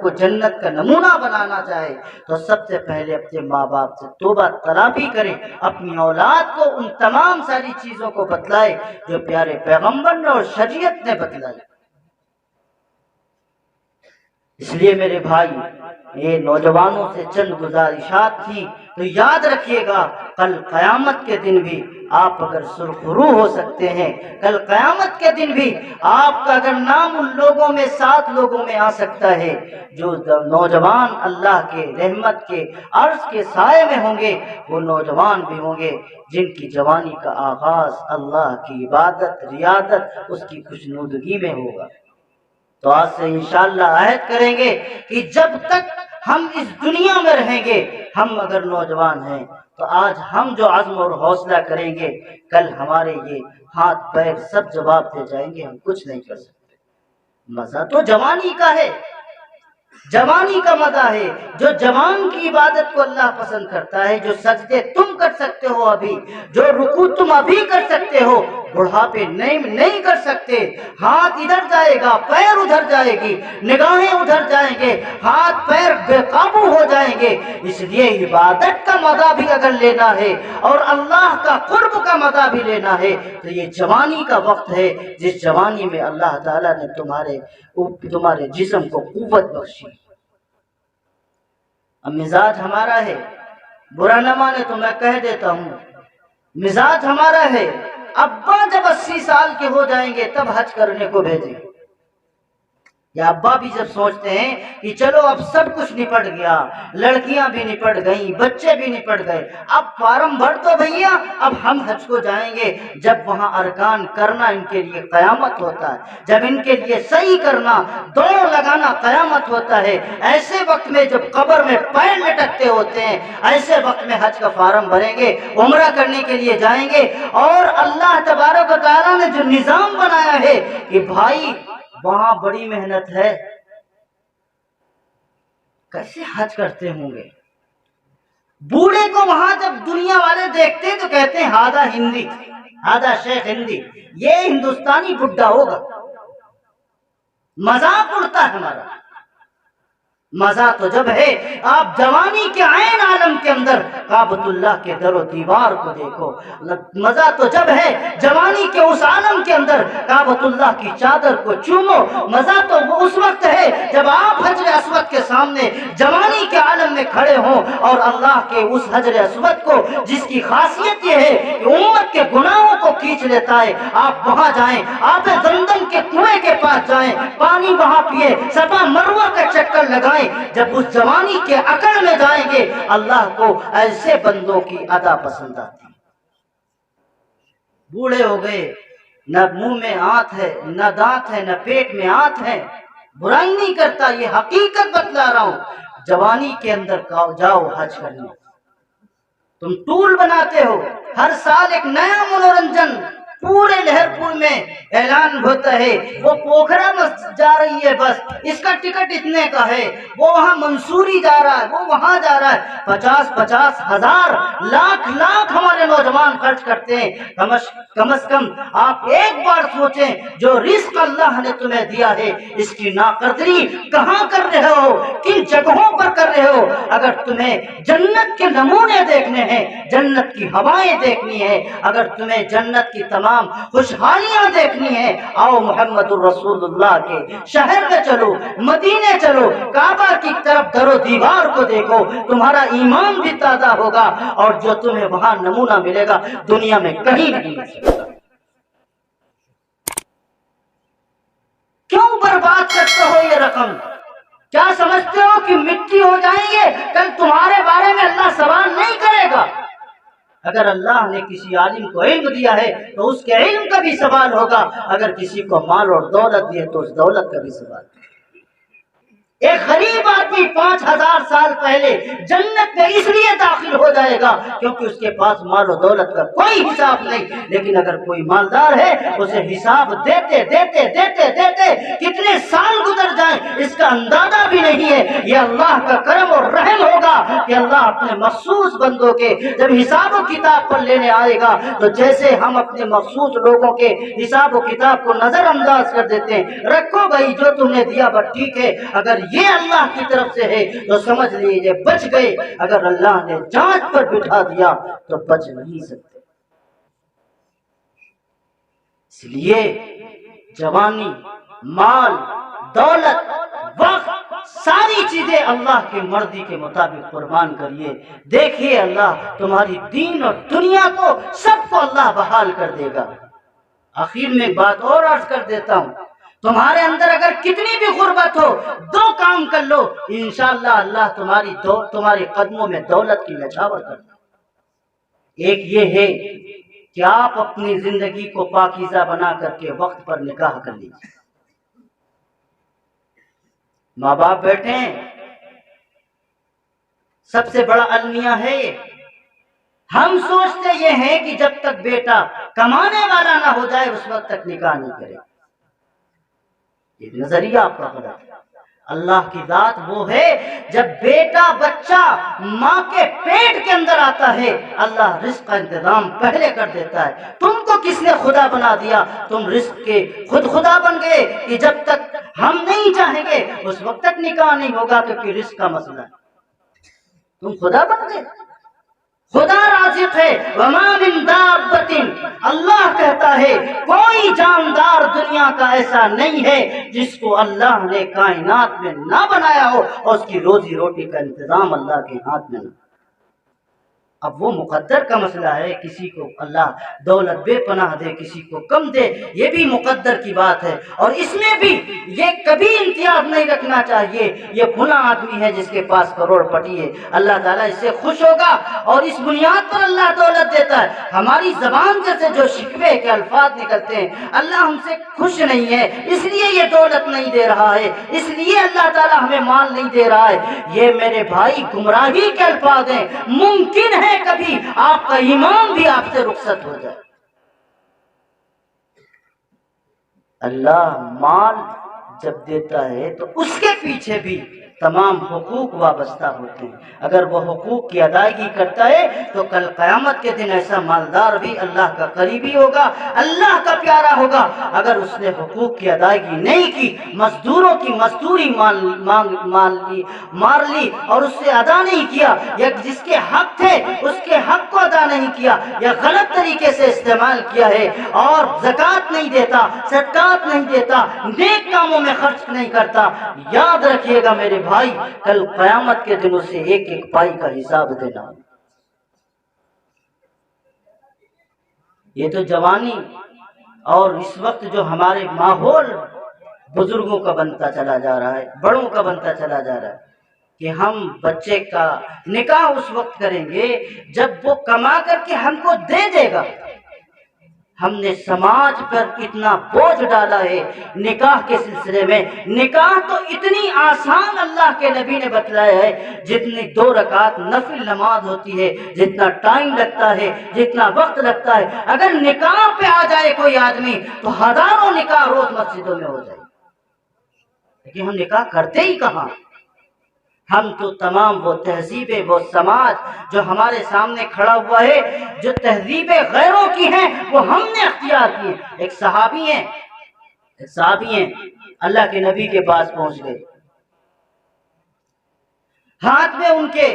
کو جنت کا نمونہ بنانا چاہے تو سب سے پہلے اپنے ماں باپ سے توبہ طلبی کرے، اپنی اولاد کو ان تمام ساری چیزوں کو بتلائے جو پیارے پیغمبر نے اور شریعت نے بتلائی۔ اس لیے میرے بھائی یہ نوجوانوں سے چند گزارشات تھی، تو یاد رکھیے گا کل قیامت کے دن بھی آپ اگر سرخرو ہو سکتے ہیں، کل قیامت کے دن بھی آپ کا اگر نام ان لوگوں میں 7 لوگوں میں آ سکتا ہے جو نوجوان اللہ کے رحمت کے عرش کے سائے میں ہوں گے، وہ نوجوان بھی ہوں گے جن کی جوانی کا آغاز اللہ کی عبادت ریاضت اس کی خوشنودگی میں ہوگا۔ تو آج سے انشاءاللہ عہد کریں گے کہ جب تک ہم اس دنیا میں رہیں گے، ہم اگر نوجوان ہیں تو آج ہم جو عزم اور حوصلہ کریں گے کل ہمارے یہ ہاتھ پیر سب جواب دے جائیں گے، ہم کچھ نہیں کر سکتے۔ مزہ تو جوانی کا ہے، جوانی کا مزہ ہے۔ جو جوان کی عبادت کو اللہ پسند کرتا ہے، جو سجدے تم کر سکتے ہو ابھی، جو رکوع تم ابھی کر سکتے ہو، بڑھاپے نہیں کر سکتے، ہاتھ ادھر جائے گا، پیر ادھر جائے گی، نگاہیں ادھر جائیں گے، ہاتھ پیر بے قابو ہو جائیں گے۔ اس لیے عبادت کا مزہ بھی اگر لینا ہے اور اللہ کا قرب کا مزہ بھی لینا ہے تو یہ جوانی کا وقت ہے، جس جوانی میں اللہ تعالیٰ نے تمہارے جسم کو قوت بخشی۔ اب مزاج ہمارا ہے، برا نہ مانے تو میں کہہ دیتا ہوں، مزاج ہمارا ہے، ابا جب 80 سال کے ہو جائیں گے تب حج کرنے کو بھیجیں گے، یا ابا بھی جب سوچتے ہیں کہ چلو اب سب کچھ نپٹ گیا، لڑکیاں بھی نپٹ گئیں، بچے بھی نپٹ گئے، اب فارم بھر تو بھیا اب ہم حج کو جائیں گے، جب وہاں ارکان کرنا ان کے لیے قیامت ہوتا ہے، جب ان کے لیے صحیح کرنا، دوڑ لگانا قیامت ہوتا ہے، ایسے وقت میں جب قبر میں پیر لٹکتے ہوتے ہیں، ایسے وقت میں حج کا فارم بھریں گے، عمرہ کرنے کے لیے جائیں گے، اور اللہ تبارک و تعالیٰ نے جو نظام بنایا ہے کہ بھائی وہاں بڑی محنت ہے، کیسے حج کرتے ہوں گے؟ بوڑھے کو وہاں جب دنیا والے دیکھتے تو کہتے ہیں ہادہ ہندی، ہادہ شیخ ہندی، یہ ہندوستانی بڈھا ہوگا، مذاق اڑتا ہے ہمارا۔ مزہ تو جب ہے آپ جوانی کے عین عالم کے اندر کعبۃ اللہ کے در و دیوار کو دیکھو، مزہ تو جب ہے جوانی کے اس عالم کے اندر کعبۃ اللہ کی چادر کو چومو، مزہ تو وہ اس وقت ہے جب آپ حجر اسود کے سامنے جوانی کے عالم میں کھڑے ہوں اور اللہ کے اس حجر اسود کو، جس کی خاصیت یہ ہے کہ امت کے گناہوں کو کھینچ لیتا ہے، آپ وہاں جائیں، آپ زمزم کے کنویں کے پاس جائیں، پانی وہاں پیے، صفا مروہ کا چکر لگائیں، جب اس جوانی کے عقل میں جائیں گے اللہ کو ایسے بندوں کی ادا پسند آتی۔ بوڑھے ہو گئے، نہ منہ میں آنت ہے، نہ دانت ہے، نہ پیٹ میں آنت ہے، برائی نہیں کرتا، یہ حقیقت بتلا رہا ہوں۔ جوانی کے اندر جاؤ حج کرنے، تم ٹول بناتے ہو، ہر سال ایک نیا منورنجن پورے لہر پور میں اعلان ہوتا ہے، وہ پوکھرا جا رہی ہے بس، اس کا ٹکٹ اتنے کا ہے، وہ وہاں منصوری جا رہا ہے، وہ وہاں جا رہا ہے، 50,000 ہزار لاکھ ہمارے نوجوان خرچ کرتے ہیں۔ کم از کم آپ ایک بار سوچیں، جو رزق اللہ نے تمہیں دیا ہے اس کی ناقدری کہاں کر رہے ہو، کن جگہوں پر کر رہے ہو؟ اگر تمہیں جنت کے نمونے دیکھنے ہیں، جنت کی ہوائیں دیکھنی ہے، اگر تمہیں جنت کی تمام خوشحالیاں دیکھنی ہیں، آؤ محمد الرسول اللہ کے شہر میں چلو، مدینے چلو، کعبہ کی طرف در و دیوار کو دیکھو، تمہارا ایمان بھی تازہ ہوگا، اور جو تمہیں وہاں نمونہ ملے گا دنیا میں کہیں نہیں مل سکتا۔ کیوں برباد کرتے ہو یہ رقم؟ کیا سمجھتے ہو کہ مٹی ہو جائیں گے؟ کل تمہارے بارے میں اللہ سوال نہیں کرے گا۔ اگر اللہ نے کسی عالم کو علم دیا ہے تو اس کے علم کا بھی سوال ہوگا، اگر کسی کو مال اور دولت دی ہے تو اس دولت کا بھی سوال ہوگا۔ ایک غریب آدمی 5,000 سال پہلے جنت میں اس لیے داخل ہو جائے گا کیونکہ اس کے پاس مال و دولت کا کوئی حساب نہیں، لیکن اگر کوئی مالدار ہے اسے حساب دیتے دیتے دیتے دیتے کتنے سال گزر جائیں اس کا اندازہ بھی نہیں ہے۔ یہ اللہ کا کرم اور رحم ہوگا کہ اللہ اپنے مخصوص بندوں کے جب حساب و کتاب پر لینے آئے گا تو جیسے ہم اپنے مخصوص لوگوں کے حساب و کتاب کو نظر انداز کر دیتے ہیں، رکھو بھائی جو تم نے دیا بس ٹھیک ہے، اگر یہ اللہ کی طرف سے ہے تو سمجھ لیجیے بچ گئے، اگر اللہ نے جانچ پر بٹھا دیا تو بچ نہیں سکتے۔ اس لیے جوانی، مال، دولت، وقت، ساری چیزیں اللہ کی مرضی کے مطابق قربان کریے، دیکھیے اللہ تمہاری دین اور دنیا کو سب کو اللہ بحال کر دے گا۔ آخر میں ایک بات اور عرض کر دیتا ہوں، تمہارے اندر اگر کتنی بھی غربت ہو، دو کام کر لو، انشاءاللہ اللہ تمہارے قدموں میں دولت کی نچھاور کر دے۔ ایک یہ ہے کہ آپ اپنی زندگی کو پاکیزہ بنا کر کے وقت پر نکاح کر لیجیے۔ ماں باپ بیٹھے ہیں، سب سے بڑا المیہ ہے یہ، ہم سوچتے یہ ہیں کہ جب تک بیٹا کمانے والا نہ ہو جائے اس وقت تک نکاح نہیں کرے، یہ نظریہ آپ کا غلط ہے۔ اللہ کی ذات وہ ہے جب بیٹا بچہ ماں کے پیٹ کے اندر آتا ہے اللہ رزق کا انتظام پہلے کر دیتا ہے۔ تم کو کس نے خدا بنا دیا؟ تم رزق کے خود خدا بن گئے کہ جب تک ہم نہیں چاہیں گے اس وقت تک نکاح نہیں ہوگا، کیونکہ رزق کا مسئلہ ہے۔ تم خدا بن گئے۔ خدا رازق ہے۔ وما من دابۃ، اللہ کہتا ہے کوئی جاندار دنیا کا ایسا نہیں ہے جس کو اللہ نے کائنات میں نہ بنایا ہو اور اس کی روزی روٹی کا انتظام اللہ کے ہاتھ میں نہ۔ اب وہ مقدر کا مسئلہ ہے، کسی کو اللہ دولت بے پناہ دے، کسی کو کم دے، یہ بھی مقدر کی بات ہے۔ اور اس میں بھی یہ کبھی امتیاز نہیں رکھنا چاہیے یہ فلاں آدمی ہے جس کے پاس کروڑ پٹی ہے، اللہ تعالیٰ اس سے خوش ہوگا اور اس بنیاد پر اللہ دولت دیتا ہے۔ ہماری زبان سے جو شکوے کے الفاظ نکلتے ہیں اللہ ہم سے خوش نہیں ہے اس لیے یہ دولت نہیں دے رہا ہے، اس لیے اللہ تعالیٰ ہمیں مال نہیں دے رہا ہے، یہ میرے بھائی گمراہی کے الفاظ ہیں۔ ممکن ہے کبھی آپ کا ایمان بھی آپ سے رخصت ہو جائے۔ اللہ مال جب دیتا ہے تو اس کے پیچھے بھی تمام حقوق وابستہ ہوتے ہیں۔ اگر وہ حقوق کی ادائیگی کرتا ہے تو کل قیامت کے دن ایسا مالدار بھی اللہ کا قریبی ہوگا، اللہ کا پیارا ہوگا۔ اگر اس نے حقوق کی ادائیگی نہیں کی، مزدوروں کی مزدوری مار لی اور اس سے ادا نہیں کیا، یا جس کے حق تھے اس کے حق کو ادا نہیں کیا، یا غلط طریقے سے استعمال کیا ہے اور زکوٰۃ نہیں دیتا، صدقات نہیں دیتا، نیک کاموں میں خرچ نہیں کرتا، یاد رکھیے گا میرے بھائی کل قیامت کے دن اسے ایک ایک پائی کا حساب دینا۔ یہ تو جوانی اور اس وقت جو ہمارے ماحول بزرگوں کا بنتا چلا جا رہا ہے، بڑوں کا بنتا چلا جا رہا ہے کہ ہم بچے کا نکاح اس وقت کریں گے جب وہ کما کر کے ہم کو دے دے گا۔ ہم نے سماج پر اتنا بوجھ ڈالا ہے نکاح کے سلسلے میں۔ نکاح تو اتنی آسان اللہ کے نبی نے بتلایا ہے، جتنی 2 رکعت نفل نماز ہوتی ہے، جتنا ٹائم لگتا ہے، جتنا وقت لگتا ہے، اگر نکاح پہ آ جائے کوئی آدمی تو ہزاروں نکاح روز مسجدوں میں ہو جائے، لیکن ہم نکاح کرتے ہی کہاں؟ ہم تو تمام وہ تہذیبیں، وہ سماج جو ہمارے سامنے کھڑا ہوا ہے، جو تہذیبیں غیروں کی ہیں وہ ہم نے اختیار کی ہیں۔ ایک صحابی ہیں اللہ کے نبی کے پاس پہنچ گئے، ہاتھ میں ان کے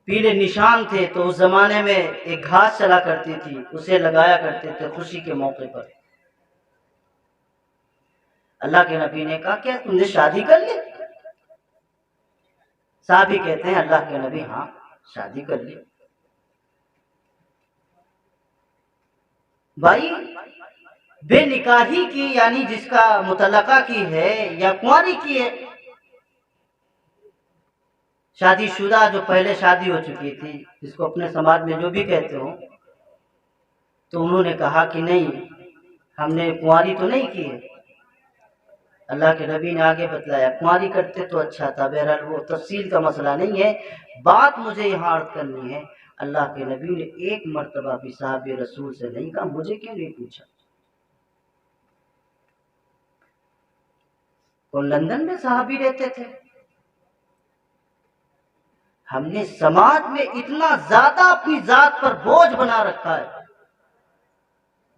پیلے نشان تھے، تو اس زمانے میں ایک گھاس چلا کرتی تھی، اسے لگایا کرتے تھے خوشی کے موقع پر۔ اللہ کے نبی نے کہا کیا تم نے شادی کر لی؟ صحابی کہتے ہیں اللہ کے نبی ہاں شادی کر لی۔ بھائی بے نکاحی کی یعنی جس کا مطلقہ کی ہے یا کنواری کی ہے، شادی شدہ جو پہلے شادی ہو چکی تھی، جس کو اپنے سماج میں جو بھی کہتے ہو، تو انہوں نے کہا کہ نہیں ہم نے کنواری تو نہیں کی ہے۔ اللہ کے نبی نے آگے بتلایا کنواری کرتے تو اچھا تھا، بہرحال وہ تفصیل کا مسئلہ نہیں ہے، بات مجھے یہاں عرض کرنی ہے۔ اللہ کے نبی نے ایک مرتبہ بھی صحابی رسول سے نہیں کہا مجھے کیوں نہیں پوچھا؟ وہ لندن میں صحابی رہتے تھے۔ ہم نے سماج میں اتنا زیادہ اپنی ذات پر بوجھ بنا رکھا ہے،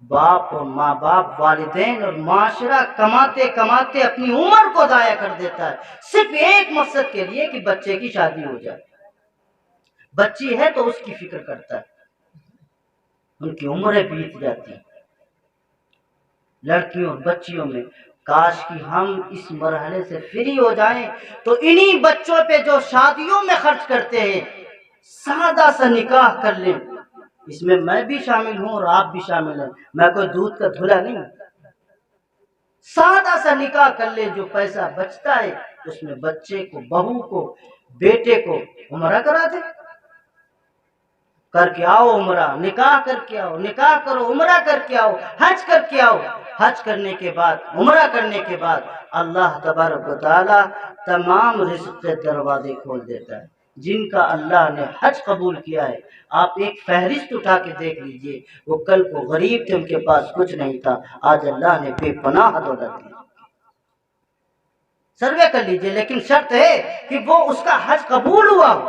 باپ اور ماں باپ، والدین اور معاشرہ کماتے کماتے اپنی عمر کو ضائع کر دیتا ہے، صرف ایک مقصد کے لیے کہ بچے کی شادی ہو جائے۔ بچی ہے تو اس کی فکر کرتا ہے، ان کی عمریں بیت جاتی ہیں۔ لڑکیوں اور بچیوں میں کاش کہ ہم اس مرحلے سے فری ہو جائیں تو انہی بچوں پہ جو شادیوں میں خرچ کرتے ہیں سادہ سا نکاح کر لیں۔ اس میں میں بھی شامل ہوں اور آپ بھی شامل ہیں، میں کوئی دودھ کا دھلا نہیں۔ سادہ سا نکاح کر لیں، جو پیسہ بچتا ہے اس میں بچے کو، بہو کو، بیٹے کو عمرہ کرا دیں، کر کے آؤ عمرہ، نکاح کر کے آؤ، نکاح کرو، عمرہ کر کے آؤ، حج کر کے آؤ۔ حج کرنے کے بعد، عمرہ کرنے کے بعد اللہ تبارک و تعالی تمام رزق کے دروازے کھول دیتا ہے۔ جن کا اللہ نے حج قبول کیا ہے، آپ ایک فہرست اٹھا کے دیکھ لیجئے، وہ کل کو غریب تھے، ان کے پاس کچھ نہیں تھا، آج اللہ نے بے پناہ دولت دی۔ سروے کر لیجئے، لیکن شرط ہے کہ وہ اس کا حج قبول ہوا ہو،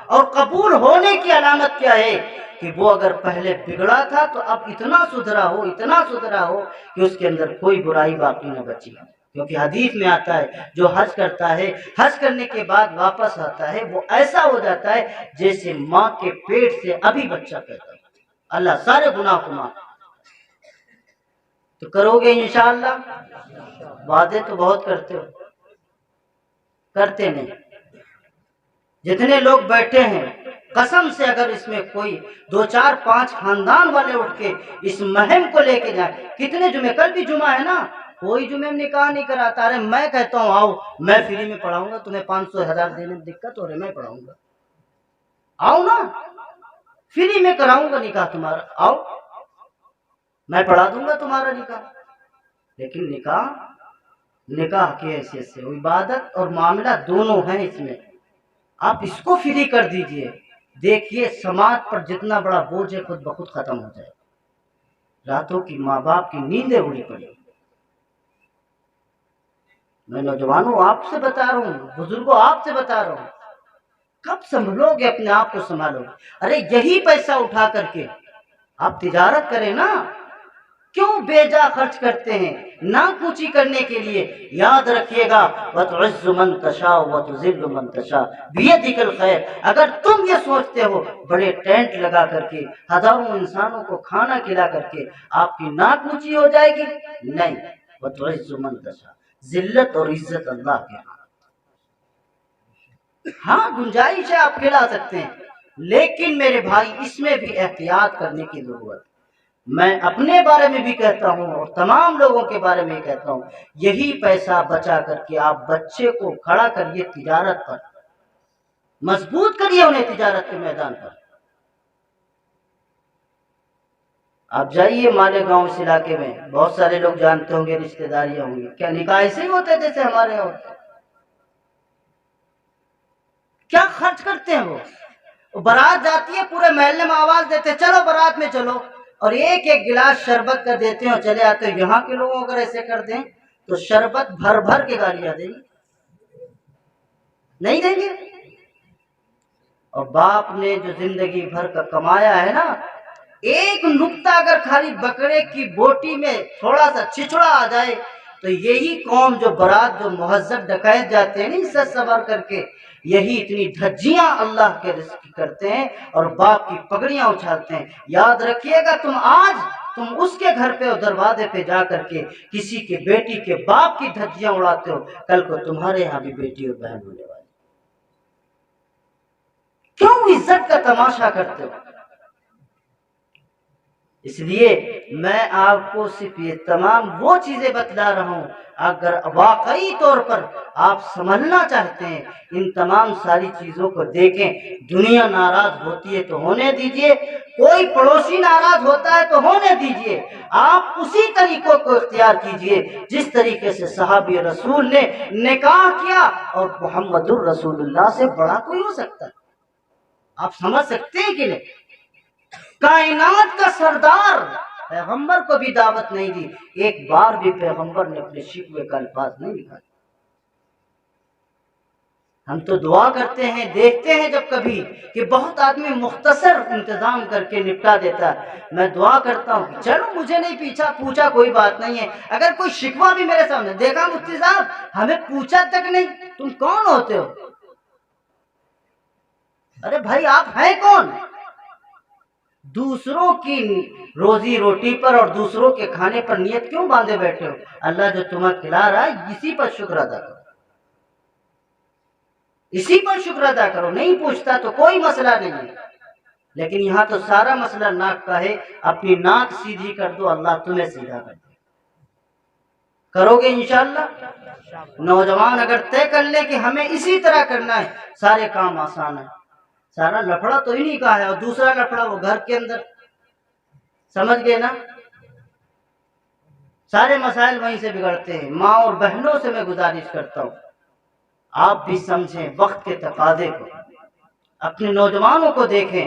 اور قبول ہونے کی علامت کیا ہے کہ وہ اگر پہلے بگڑا تھا تو اب اتنا سدھرا ہو، اتنا سدھرا ہو کہ اس کے اندر کوئی برائی باقی نہ بچی، کیونکہ حدیث میں آتا ہے جو حج کرتا ہے، حج کرنے کے بعد واپس آتا ہے، وہ ایسا ہو جاتا ہے جیسے ماں کے پیٹ سے ابھی بچہ پیدا ہو۔ اللہ سارے گناہ کو معاف۔ تو کرو گے انشاءاللہ؟ وعدے تو بہت کرتے ہو، کرتے نہیں۔ جتنے لوگ بیٹھے ہیں قسم سے اگر اس میں کوئی 2 4 5 خاندان والے اٹھ کے اس مہم کو لے کے جائیں، کتنے جمعے، کل بھی جمعہ ہے نا، کوئی جمعے میں نکاح نہیں کراتا، ارے میں کہتا ہوں آؤ میں فری میں پڑھاؤں گا، تمہیں 500 1000 دینے میں دقت ہو رہی میں پڑھاؤں گا، آؤ نا، فری میں کراؤں گا نکاح تمہارا، آؤ میں پڑھا دوں گا تمہارا نکاح۔ لیکن نکاح کی حیثیت سے عبادت اور معاملہ دونوں ہیں اس میں، آپ اس کو فری کر دیجئے، دیکھیے سماج پر جتنا بڑا بوجھ ہے خود بخود ختم ہو جائے۔ راتوں کی ماں باپ کی نیندیں اڑی پڑی۔ میں نوجوانوں آپ سے بتا رہا ہوں، بزرگوں آپ سے بتا رہا ہوں، کب سنبھلو گے اپنے آپ کو سنبھالو گے؟ ارے یہی پیسہ اٹھا کر کے آپ تجارت کریں نا، کیوں بے جا خرچ کرتے ہیں ناک اونچی کرنے کے لیے؟ یاد رکھیے گا وَتُعِزُّ مَن تَشَاءُ وَتُذِلُّ مَن تَشَاءُ بِيَدِكَ الْخَيْرُ۔ اگر تم یہ سوچتے ہو بڑے ٹینٹ لگا کر کے ہزاروں انسانوں کو کھانا کھلا کر کے آپ کی ناک اونچی ہو جائے گی، نہیں، وَتُعِزُّ مَن تَشَاءُ، ذلت اور عزت اللہ کے ہاں گنجائش ہے آپ کھلا سکتے ہیں، لیکن میرے بھائی اس میں بھی احتیاط کرنے کی ضرورت ہے۔ میں اپنے بارے میں بھی کہتا ہوں اور تمام لوگوں کے بارے میں کہتا ہوں، یہی پیسہ بچا کر کے آپ بچے کو کھڑا کریے تجارت پر، مضبوط کریے انہیں تجارت کے میدان پر۔ آپ جائیے مالیگاؤں اس علاقے میں، بہت سارے لوگ جانتے ہوں گے، رشتہ داریاں ہوں گی، کیا نکاح ایسے ہی ہوتے جیسے ہمارے یہاں ہوتے؟ کیا خرچ کرتے ہیں وہ بارات جاتی ہے پورے محلے میں آواز دیتے چلو بارات میں چلو، اور ایک ایک گلاس شربت کا دیتے ہیں اور چلے آتے ہیں۔ یہاں کے لوگوں اگر ایسے کر دیں تو شربت بھر بھر کے گالیاں دیں گے، نہیں دیں گے؟ اور باپ نے جو زندگی بھر کا کمایا ہے نا، ایک نکتہ اگر خالی بکرے کی بوٹی میں تھوڑا سا چھچڑا آ جائے تو یہی قوم جو برات جو مہذب ڈکیت جاتے ہیں نہیں سچ سوار کر کے، یہی اتنی دھجیاں اللہ کے رزق کی کرتے ہیں اور باپ کی پگڑیاں اچھالتے ہیں۔ یاد رکھیے گا تم اس کے گھر پہ اور دروازے پہ جا کر کے کسی کے بیٹی کے باپ کی دھجیاں اڑاتے ہو، کل کو تمہارے یہاں بھی بیٹی اور بہن ہونے والی۔ کیوں عزت کا تماشا کرتے ہو؟ اس لیے میں آپ کو صرف یہ تمام وہ چیزیں بتلا رہا ہوں، اگر واقعی طور پر آپ سمجھنا چاہتے ہیں ان تمام ساری چیزوں کو دیکھیں۔ دنیا ناراض ہوتی ہے تو ہونے دیجئے، کوئی پڑوسی ناراض ہوتا ہے تو ہونے دیجئے، آپ اسی طریقوں کو اختیار کیجئے جس طریقے سے صحابی رسول نے نکاح کیا، اور محمد الرسول اللہ سے بڑا کوئی ہو سکتا ہے؟ آپ سمجھ سکتے ہیں کہ نہیں؟ کائنات کا سردار پیغمبر کو بھی دعوت نہیں دی، ایک بار بھی پیغمبر نے اپنے شکوے کا الفاظ نہیں نکالا۔ ہم تو دعا کرتے ہیں، دیکھتے ہیں جب کبھی کہ بہت آدمی مختصر انتظام کر کے نپٹا دیتا ہے، میں دعا کرتا ہوں کہ چلو مجھے نہیں پوچھا کوئی بات نہیں ہے، اگر کوئی شکوہ بھی میرے سامنے دیکھا مفتی صاحب ہمیں پوچھا تک نہیں، تم کون ہوتے ہو؟ ارے بھائی آپ ہیں کون؟ دوسروں کی روزی روٹی پر اور دوسروں کے کھانے پر نیت کیوں باندھے بیٹھے ہو؟ اللہ جو تمہیں کھلا رہا ہے اسی پر شکر ادا کرو، اسی پر شکر ادا کرو۔ نہیں پوچھتا تو کوئی مسئلہ نہیں ہے، لیکن یہاں تو سارا مسئلہ ناک کا ہے۔ اپنی ناک سیدھی کر دو، اللہ تمہیں سیدھا کر دے۔ کرو گے انشاءاللہ؟ نوجوان اگر طے کر لے کہ ہمیں اسی طرح کرنا ہے، سارے کام آسان ہیں۔ سارا لفڑا تو انہی کا ہے، اور دوسرا لفڑا وہ گھر کے اندر، سمجھ گئے نا؟ سارے مسائل وہیں سے بگڑتے ہیں۔ ماں اور بہنوں سے میں گزارش کرتا ہوں آپ بھی سمجھیں وقت کے تقاضے کو، اپنے نوجوانوں کو دیکھیں۔